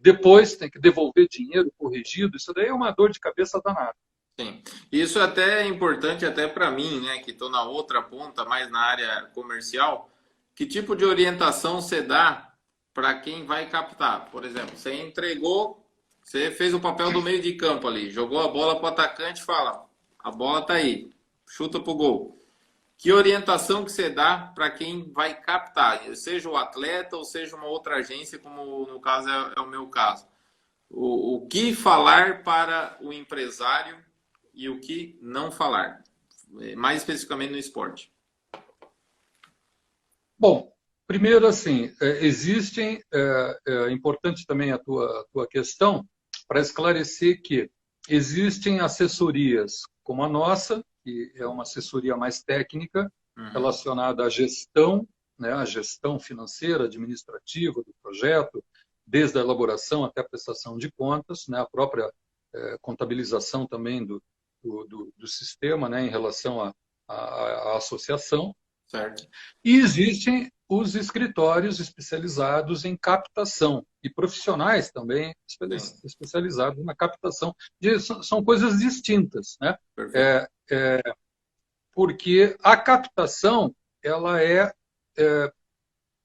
Depois tem que devolver dinheiro corrigido, isso daí é uma dor de cabeça danada. Sim, isso até é importante até para mim, né, que estou na outra ponta, mais na área comercial. Que tipo de orientação você dá para quem vai captar? Por exemplo, você entregou, você fez o papel do meio de campo ali, jogou a bola para o atacante e fala, a bola está aí, chuta para o gol. Que orientação que você dá para quem vai captar, seja o atleta ou seja uma outra agência, como no caso é o meu caso? O que falar para o empresário e o que não falar, mais especificamente no esporte? Bom, primeiro assim, é importante também a tua questão para esclarecer que existem assessorias como a nossa, que é uma assessoria mais técnica, relacionada à gestão, né, à gestão financeira, administrativa do projeto, desde a elaboração até a prestação de contas, né, a própria contabilização também do sistema, né, em relação à associação. Certo. E existem os escritórios especializados em captação e profissionais também especializados na captação. São coisas distintas, né? Porque a captação, ela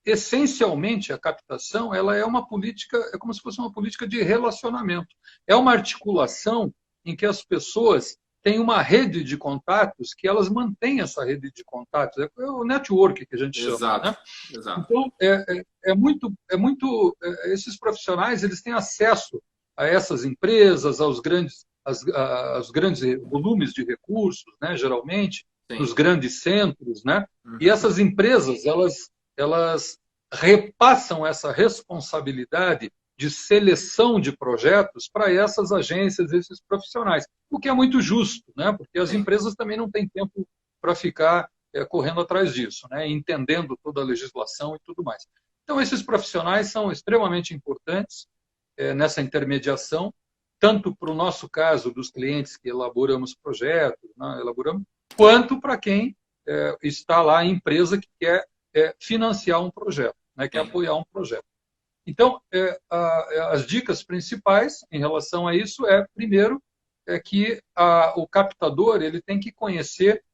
essencialmente a captação, ela é uma política, é como se fosse uma política de relacionamento. É uma articulação em que as pessoas têm uma rede de contatos, que elas mantêm essa rede de contatos. É o network que a gente chama. Exato, né? Exato. Então, esses profissionais, eles têm acesso a essas empresas, aos grandes volumes de recursos, né, geralmente, Sim. nos grandes centros, né? E essas empresas, elas repassam essa responsabilidade de seleção de projetos para essas agências, esses profissionais, o que é muito justo, né? Porque as empresas também não têm tempo para ficar correndo atrás disso, né? Entendendo toda a legislação e tudo mais. Então, esses profissionais são extremamente importantes nessa intermediação, tanto para o nosso caso dos clientes que elaboramos projetos, né? quanto para quem está lá, a empresa que quer financiar um projeto, né, quer apoiar um projeto. Então, as dicas principais em relação a isso primeiro, que o captador ele tem que conhecer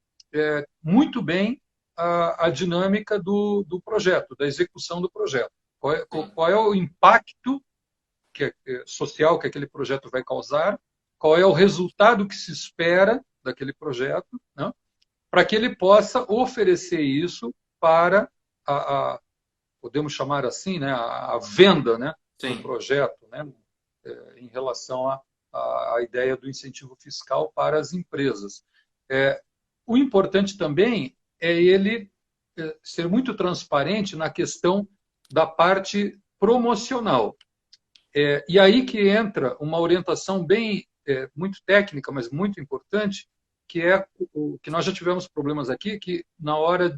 muito bem a dinâmica do projeto, da execução do projeto. Qual é o impacto social que aquele projeto vai causar, qual é o resultado que se espera daquele projeto, né, para que ele possa oferecer isso para podemos chamar assim, né, a venda, né, do projeto, né, em relação à ideia do incentivo fiscal para as empresas. O importante também é ele ser muito transparente na questão da parte promocional. E aí que entra uma orientação muito técnica, mas muito importante, que é o que nós já tivemos problemas aqui, que na hora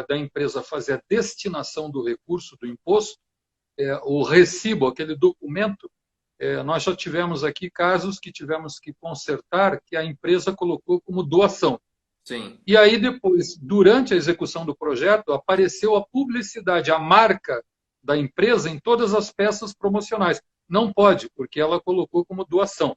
da empresa fazer a destinação do recurso, do imposto, o recibo, aquele documento, nós já tivemos aqui casos que tivemos que consertar, que a empresa colocou como doação. Sim. E aí depois, durante a execução do projeto, apareceu a publicidade, a marca da empresa em todas as peças promocionais. Não pode, porque ela colocou como doação.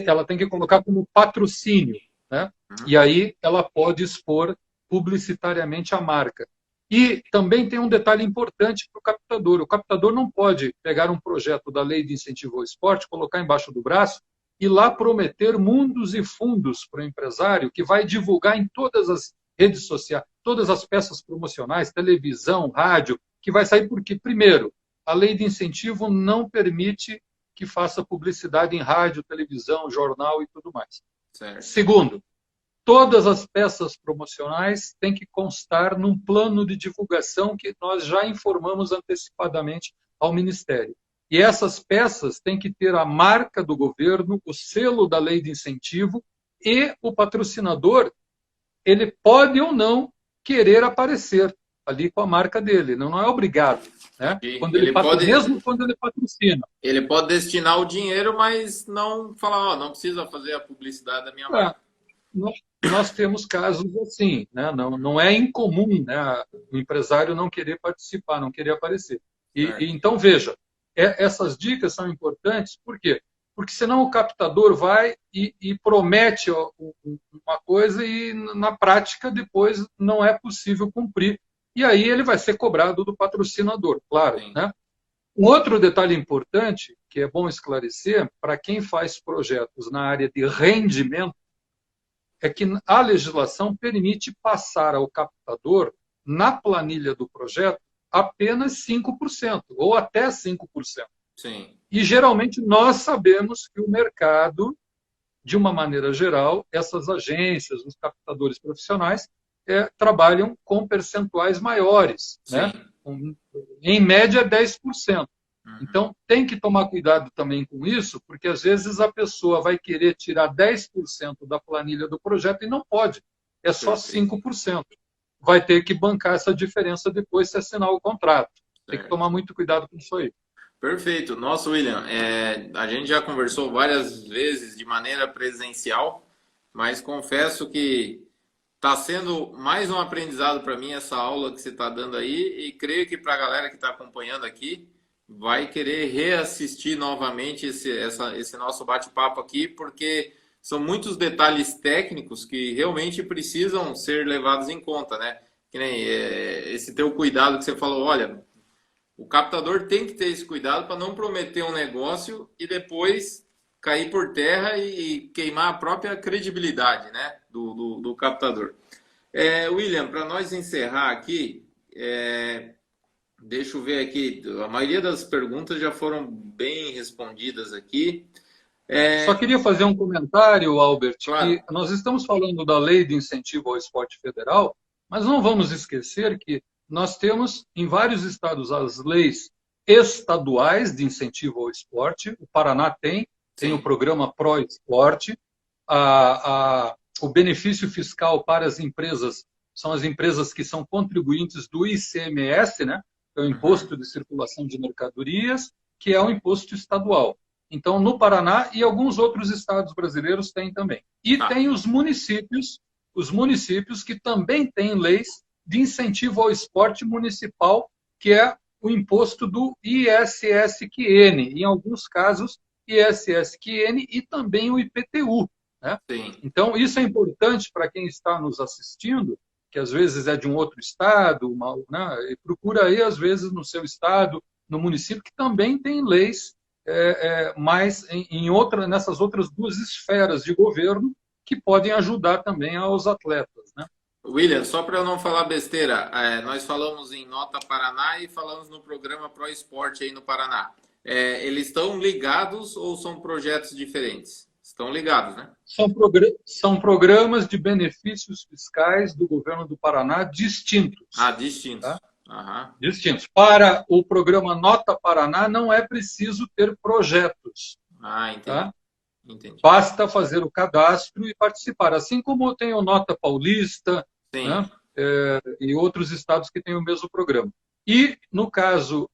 Ela tem que colocar como patrocínio, né? E aí ela pode expor publicitariamente a marca. E também tem um detalhe importante para o captador. O captador não pode pegar um projeto da Lei de Incentivo ao Esporte, colocar embaixo do braço e lá prometer mundos e fundos para o empresário que vai divulgar em todas as redes sociais, todas as peças promocionais, televisão, rádio, que vai sair porque, primeiro, a Lei de Incentivo não permite que faça publicidade em rádio, televisão, jornal e tudo mais. Certo. Segundo, todas as peças promocionais têm que constar num plano de divulgação que nós já informamos antecipadamente ao Ministério. E essas peças têm que ter a marca do governo, o selo da Lei de Incentivo e o patrocinador, ele pode ou não querer aparecer ali com a marca dele, não é obrigado. Né? Mesmo quando ele patrocina. Ele pode destinar o dinheiro, mas não falar, não precisa fazer a publicidade da minha marca. Nós temos casos assim, né? Não é incomum, né, o empresário não querer participar, não querer aparecer. Então, veja, essas dicas são importantes, por quê? Porque senão o captador vai e promete uma coisa e na prática depois não é possível cumprir. E aí ele vai ser cobrado do patrocinador, claro. Né? Um outro detalhe importante, que é bom esclarecer, para quem faz projetos na área de rendimento, é que a legislação permite passar ao captador, na planilha do projeto, apenas 5%, ou até 5%. Sim. E, geralmente, nós sabemos que o mercado, de uma maneira geral, essas agências, os captadores profissionais, trabalham com percentuais maiores, né? Em média 10%. Então, tem que tomar cuidado também com isso, porque às vezes a pessoa vai querer tirar 10% da planilha do projeto e não pode, é só 5%. Vai ter que bancar essa diferença depois se assinar o contrato. Tem que tomar muito cuidado com isso aí. Perfeito. Nossa, William, a gente já conversou várias vezes de maneira presencial, mas confesso que está sendo mais um aprendizado para mim essa aula que você está dando aí, e creio que para a galera que está acompanhando aqui vai querer reassistir novamente esse nosso bate-papo aqui, porque são muitos detalhes técnicos que realmente precisam ser levados em conta, né? Que nem esse teu cuidado que você falou, olha, o captador tem que ter esse cuidado para não prometer um negócio e depois cair por terra e queimar a própria credibilidade, né, do captador. William, para nós encerrar aqui, deixa eu ver aqui, a maioria das perguntas já foram bem respondidas aqui. Só queria fazer um comentário, Albert, claro. Que nós estamos falando da Lei de Incentivo ao Esporte Federal, mas não vamos esquecer que nós temos em vários estados as leis estaduais de incentivo ao esporte. O Paraná tem o programa Pro Esporte. O benefício fiscal para as empresas são as empresas que são contribuintes do ICMS, né? Que é o Imposto de Circulação de Mercadorias, que é um imposto estadual. Então, no Paraná e alguns outros estados brasileiros tem também. E tem os municípios os municípios que também têm leis de incentivo ao esporte municipal, que é o imposto do ISSQN, em alguns casos, ISSQN e também o IPTU. Né? Então, isso é importante para quem está nos assistindo, que às vezes é de um outro estado, né? E procura aí, às vezes, no seu estado, no município, que também tem leis mas nessas outras duas esferas de governo que podem ajudar também aos atletas. Né? William, só para eu não falar besteira, nós falamos em Nota Paraná e falamos no programa Pro Esporte aí no Paraná. Eles estão ligados ou são projetos diferentes? Estão ligados, né? São programas de benefícios fiscais do governo do Paraná distintos. Distintos. Tá? Uhum. Distintos. Para o programa Nota Paraná, não é preciso ter projetos. Entendi. Tá? Entendi. Basta fazer o cadastro e participar. Assim como tem o Nota Paulista, né? E outros estados que têm o mesmo programa. E, no caso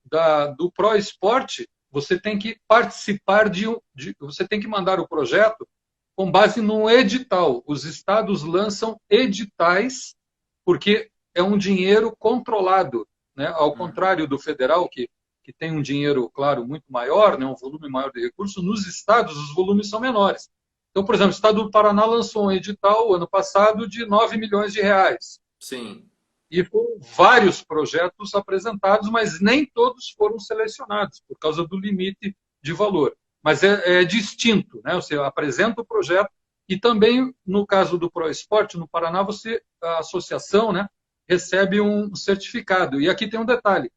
do Pro Esporte, você tem que participar você tem que mandar o projeto com base no edital. Os estados lançam editais, porque é um dinheiro controlado, né? Ao contrário do federal, que tem um dinheiro, claro, muito maior, né? Um volume maior de recursos, nos estados os volumes são menores. Então, por exemplo, o estado do Paraná lançou um edital ano passado de 9 milhões de reais. Sim. E foram vários projetos apresentados, mas nem todos foram selecionados, por causa do limite de valor. Mas é distinto, né? Você apresenta o projeto e também, no caso do Pro Esporte, no Paraná, a associação, né, recebe um certificado. E aqui tem um detalhe.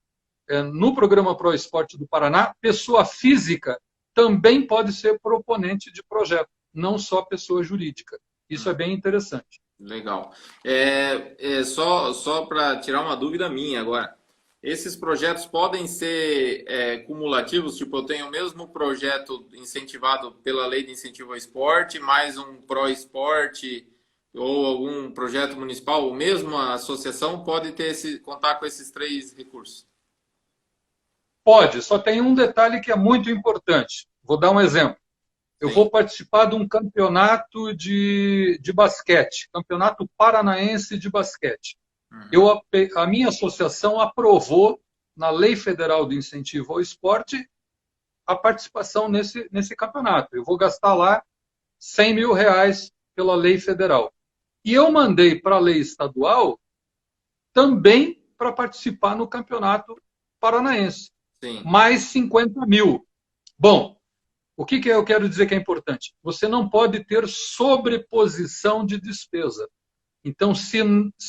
No programa Pro Esporte do Paraná, pessoa física também pode ser proponente de projeto, não só pessoa jurídica. Isso é bem interessante. Legal. Só para tirar uma dúvida minha agora. Esses projetos podem ser cumulativos? Tipo, eu tenho o mesmo projeto incentivado pela Lei de Incentivo ao Esporte, mais um Pro Esporte ou algum projeto municipal, ou mesmo a associação pode contar com esses 3 recursos? Pode, só tem um detalhe que é muito importante. Vou dar um exemplo. Eu vou participar de um campeonato de basquete, campeonato paranaense de basquete. A minha associação aprovou, na Lei Federal de Incentivo ao Esporte, a participação nesse campeonato. Eu vou gastar lá 100 mil reais pela lei federal. E eu mandei para a lei estadual também para participar no campeonato paranaense. Sim. Mais 50 mil. Bom, o que eu quero dizer que é importante? Você não pode ter sobreposição de despesa. Então, se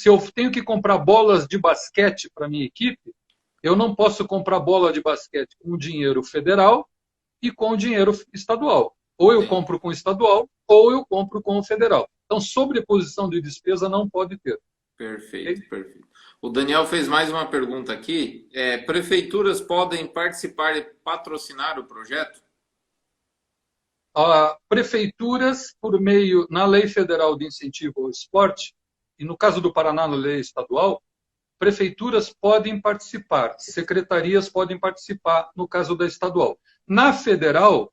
eu tenho que comprar bolas de basquete para a minha equipe, eu não posso comprar bola de basquete com dinheiro federal e com dinheiro estadual. Ou eu compro com o estadual, ou eu compro com o federal. Então, sobreposição de despesa não pode ter. Perfeito, perfeito. O Daniel fez mais uma pergunta aqui. Prefeituras podem participar e patrocinar o projeto? Prefeituras, por meio, na Lei Federal de Incentivo ao Esporte, e no caso do Paraná, na lei estadual, prefeituras podem participar, secretarias podem participar, no caso da estadual. Na federal,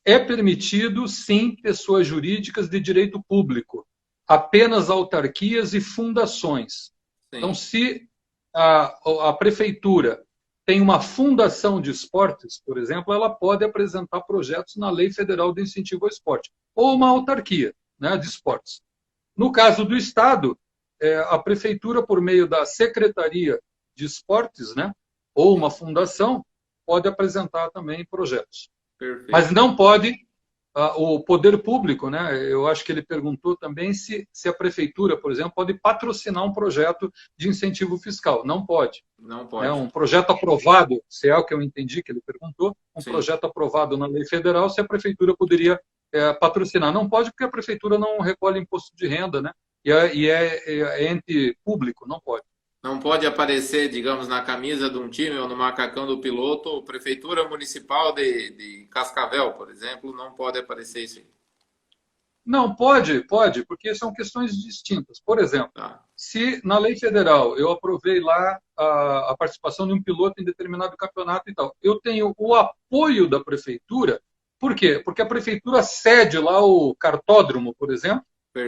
é permitido, sim, pessoas jurídicas de direito público, apenas autarquias e fundações. Sim. Então, se a prefeitura tem uma fundação de esportes, por exemplo, ela pode apresentar projetos na Lei Federal de Incentivo ao Esporte, ou uma autarquia, né, de esportes. No caso do Estado, a prefeitura, por meio da Secretaria de Esportes, né, ou uma fundação, pode apresentar também projetos. Perfeito. Mas não pode o poder público, né? Eu acho que ele perguntou também se a prefeitura, por exemplo, pode patrocinar um projeto de incentivo fiscal. Não pode. Não pode. Um projeto aprovado, se é o que eu entendi que ele perguntou, Sim. Projeto aprovado na lei federal, se a prefeitura poderia patrocinar. Não pode porque a prefeitura não recolhe imposto de renda, né? E é ente público, não pode. Não pode aparecer, digamos, na camisa de um time ou no macacão do piloto, Prefeitura Municipal de Cascavel, por exemplo, não pode aparecer isso aí. Não, pode, porque são questões distintas. Por exemplo, se na lei federal eu aprovei lá a participação de um piloto em determinado campeonato e tal, eu tenho o apoio da prefeitura. Por quê? Porque a prefeitura cede lá o cartódromo, por exemplo,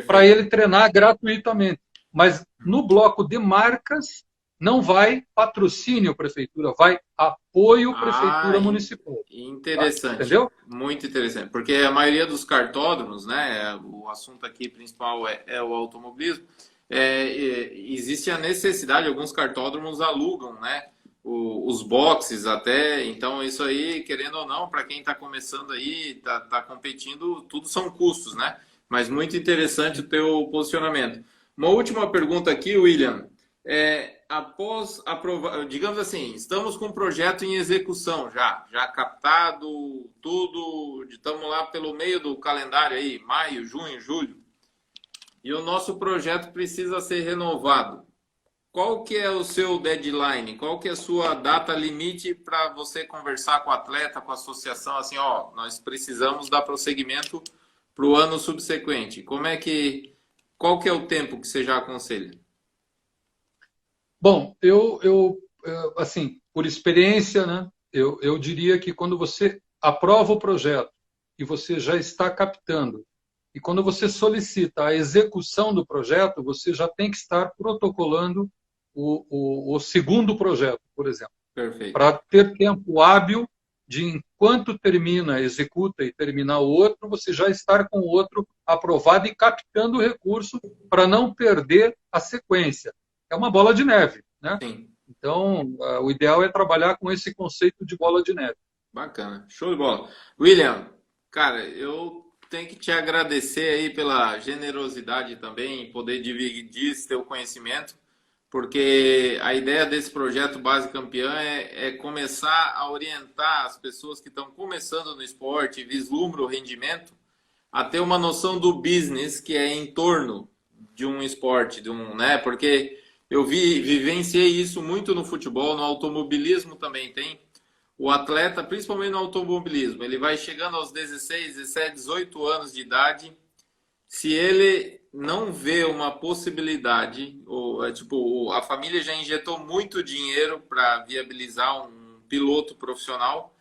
para ele treinar gratuitamente. Mas no bloco de marcas não vai patrocínio prefeitura, vai apoio prefeitura municipal. Interessante. Tá? Entendeu? Muito interessante. Porque a maioria dos cartódromos, né, o assunto aqui principal é o automobilismo, existe a necessidade, alguns cartódromos alugam, né, os boxes até, então isso aí, querendo ou não, para quem está começando aí, tá competindo, tudo são custos, né? Mas muito interessante o teu posicionamento. Uma última pergunta aqui, William. Após aprovar, digamos assim, estamos com um projeto em execução já captado, tudo, estamos lá pelo meio do calendário aí, maio, junho, julho, e o nosso projeto precisa ser renovado. Qual que é o seu deadline? Qual que é a sua data limite para você conversar com o atleta, com a associação, assim, ó, nós precisamos dar prosseguimento para o ano subsequente? Qual que é o tempo que você já aconselha? Bom, eu assim, por experiência, né, eu diria que quando você aprova o projeto e você já está captando, e quando você solicita a execução do projeto, você já tem que estar protocolando o segundo projeto, por exemplo. Perfeito. Para ter tempo hábil de, enquanto termina, executa e terminar o outro, você já estar com o outro aprovado e captando o recurso para não perder a sequência. É uma bola de neve, né? Sim. Então, o ideal é trabalhar com esse conceito de bola de neve. Bacana, show de bola. William, cara, eu tenho que te agradecer aí pela generosidade também em poder dividir esse teu conhecimento, porque a ideia desse projeto Base Campeã é começar a orientar as pessoas que estão começando no esporte, vislumbram o rendimento, a ter uma noção do business que é em torno de um esporte, né? Porque eu vivenciei isso muito no futebol, no automobilismo também tem. O atleta, principalmente no automobilismo, ele vai chegando aos 16, 17, 18 anos de idade. Se ele não vê uma possibilidade, a família já injetou muito dinheiro para viabilizar um piloto profissional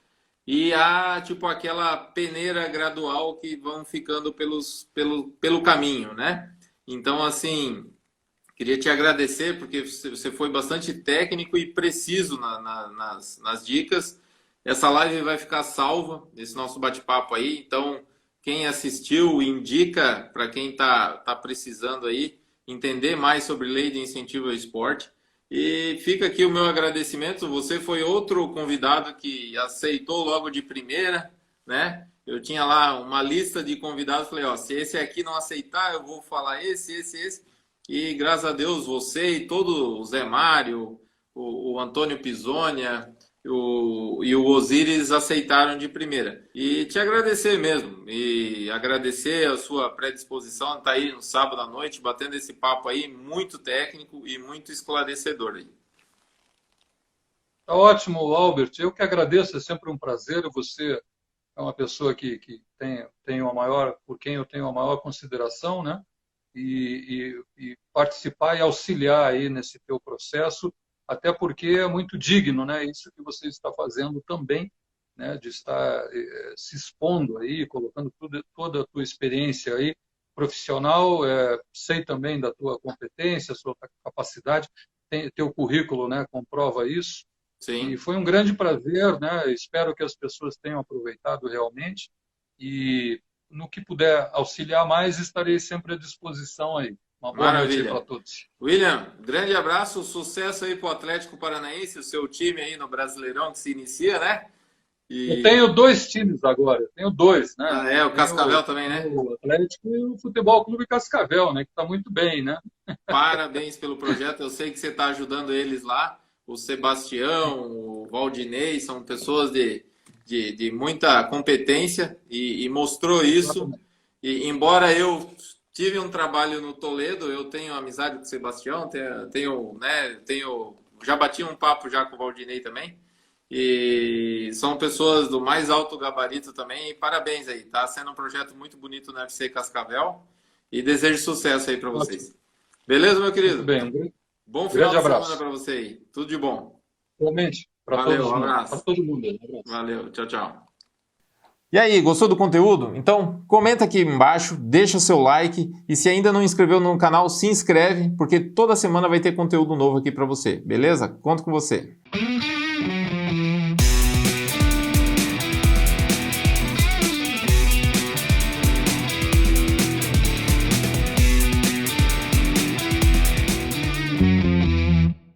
e há aquela peneira gradual que vão ficando pelo caminho, né? Então, assim, queria te agradecer porque você foi bastante técnico e preciso nas dicas. Essa live vai ficar salva, esse nosso bate-papo aí. Então, quem assistiu, indica para quem está precisando aí entender mais sobre lei de incentivo ao esporte. E fica aqui o meu agradecimento. Você foi outro convidado que aceitou logo de primeira, né? Eu tinha lá uma lista de convidados, falei, ó, se esse aqui não aceitar, eu vou falar esse. E graças a Deus você e todo o Zé Mário, o Antônio Pisonia e o Osiris aceitaram de primeira. E te agradecer mesmo, e agradecer a sua predisposição, tá aí no sábado à noite, batendo esse papo aí, muito técnico e muito esclarecedor aí. Tá ótimo, Albert. Eu que agradeço, é sempre um prazer. Você é uma pessoa que tem uma maior, por quem eu tenho a maior consideração, né? E participar e auxiliar aí nesse teu processo, até porque é muito digno, né? Isso que você está fazendo também, né? De estar se expondo aí, colocando toda a tua experiência aí profissional, sei também da tua competência, sua capacidade, teu currículo, né? Comprova isso. Sim. E foi um grande prazer, né? Espero que as pessoas tenham aproveitado realmente e no que puder auxiliar mais, estarei sempre à disposição aí. Uma boa noite para todos. William, grande abraço, sucesso aí para o Atlético Paranaense, o seu time aí no Brasileirão que se inicia, né? Eu tenho 2 times agora, eu tenho 2, né? O Cascavel também, né? O Atlético e o Futebol Clube Cascavel, né? Que está muito bem, né? Parabéns pelo projeto, eu sei que você está ajudando eles lá. O Sebastião, o Valdinei, são pessoas de muita competência e mostrou isso. E embora eu tive um trabalho no Toledo, eu tenho amizade com o Sebastião, já bati um papo já com o Valdinei também. E são pessoas do mais alto gabarito também. E parabéns aí, tá sendo um projeto muito bonito no UFC Cascavel. E desejo sucesso aí para vocês. Beleza, meu querido? Muito bem. Bom final de semana para você aí. Tudo de bom. Realmente, para todo mundo. Valeu, tchau, tchau. E aí, gostou do conteúdo? Então, comenta aqui embaixo, deixa o seu like e se ainda não inscreveu no canal, se inscreve, porque toda semana vai ter conteúdo novo aqui para você, beleza? Conto com você.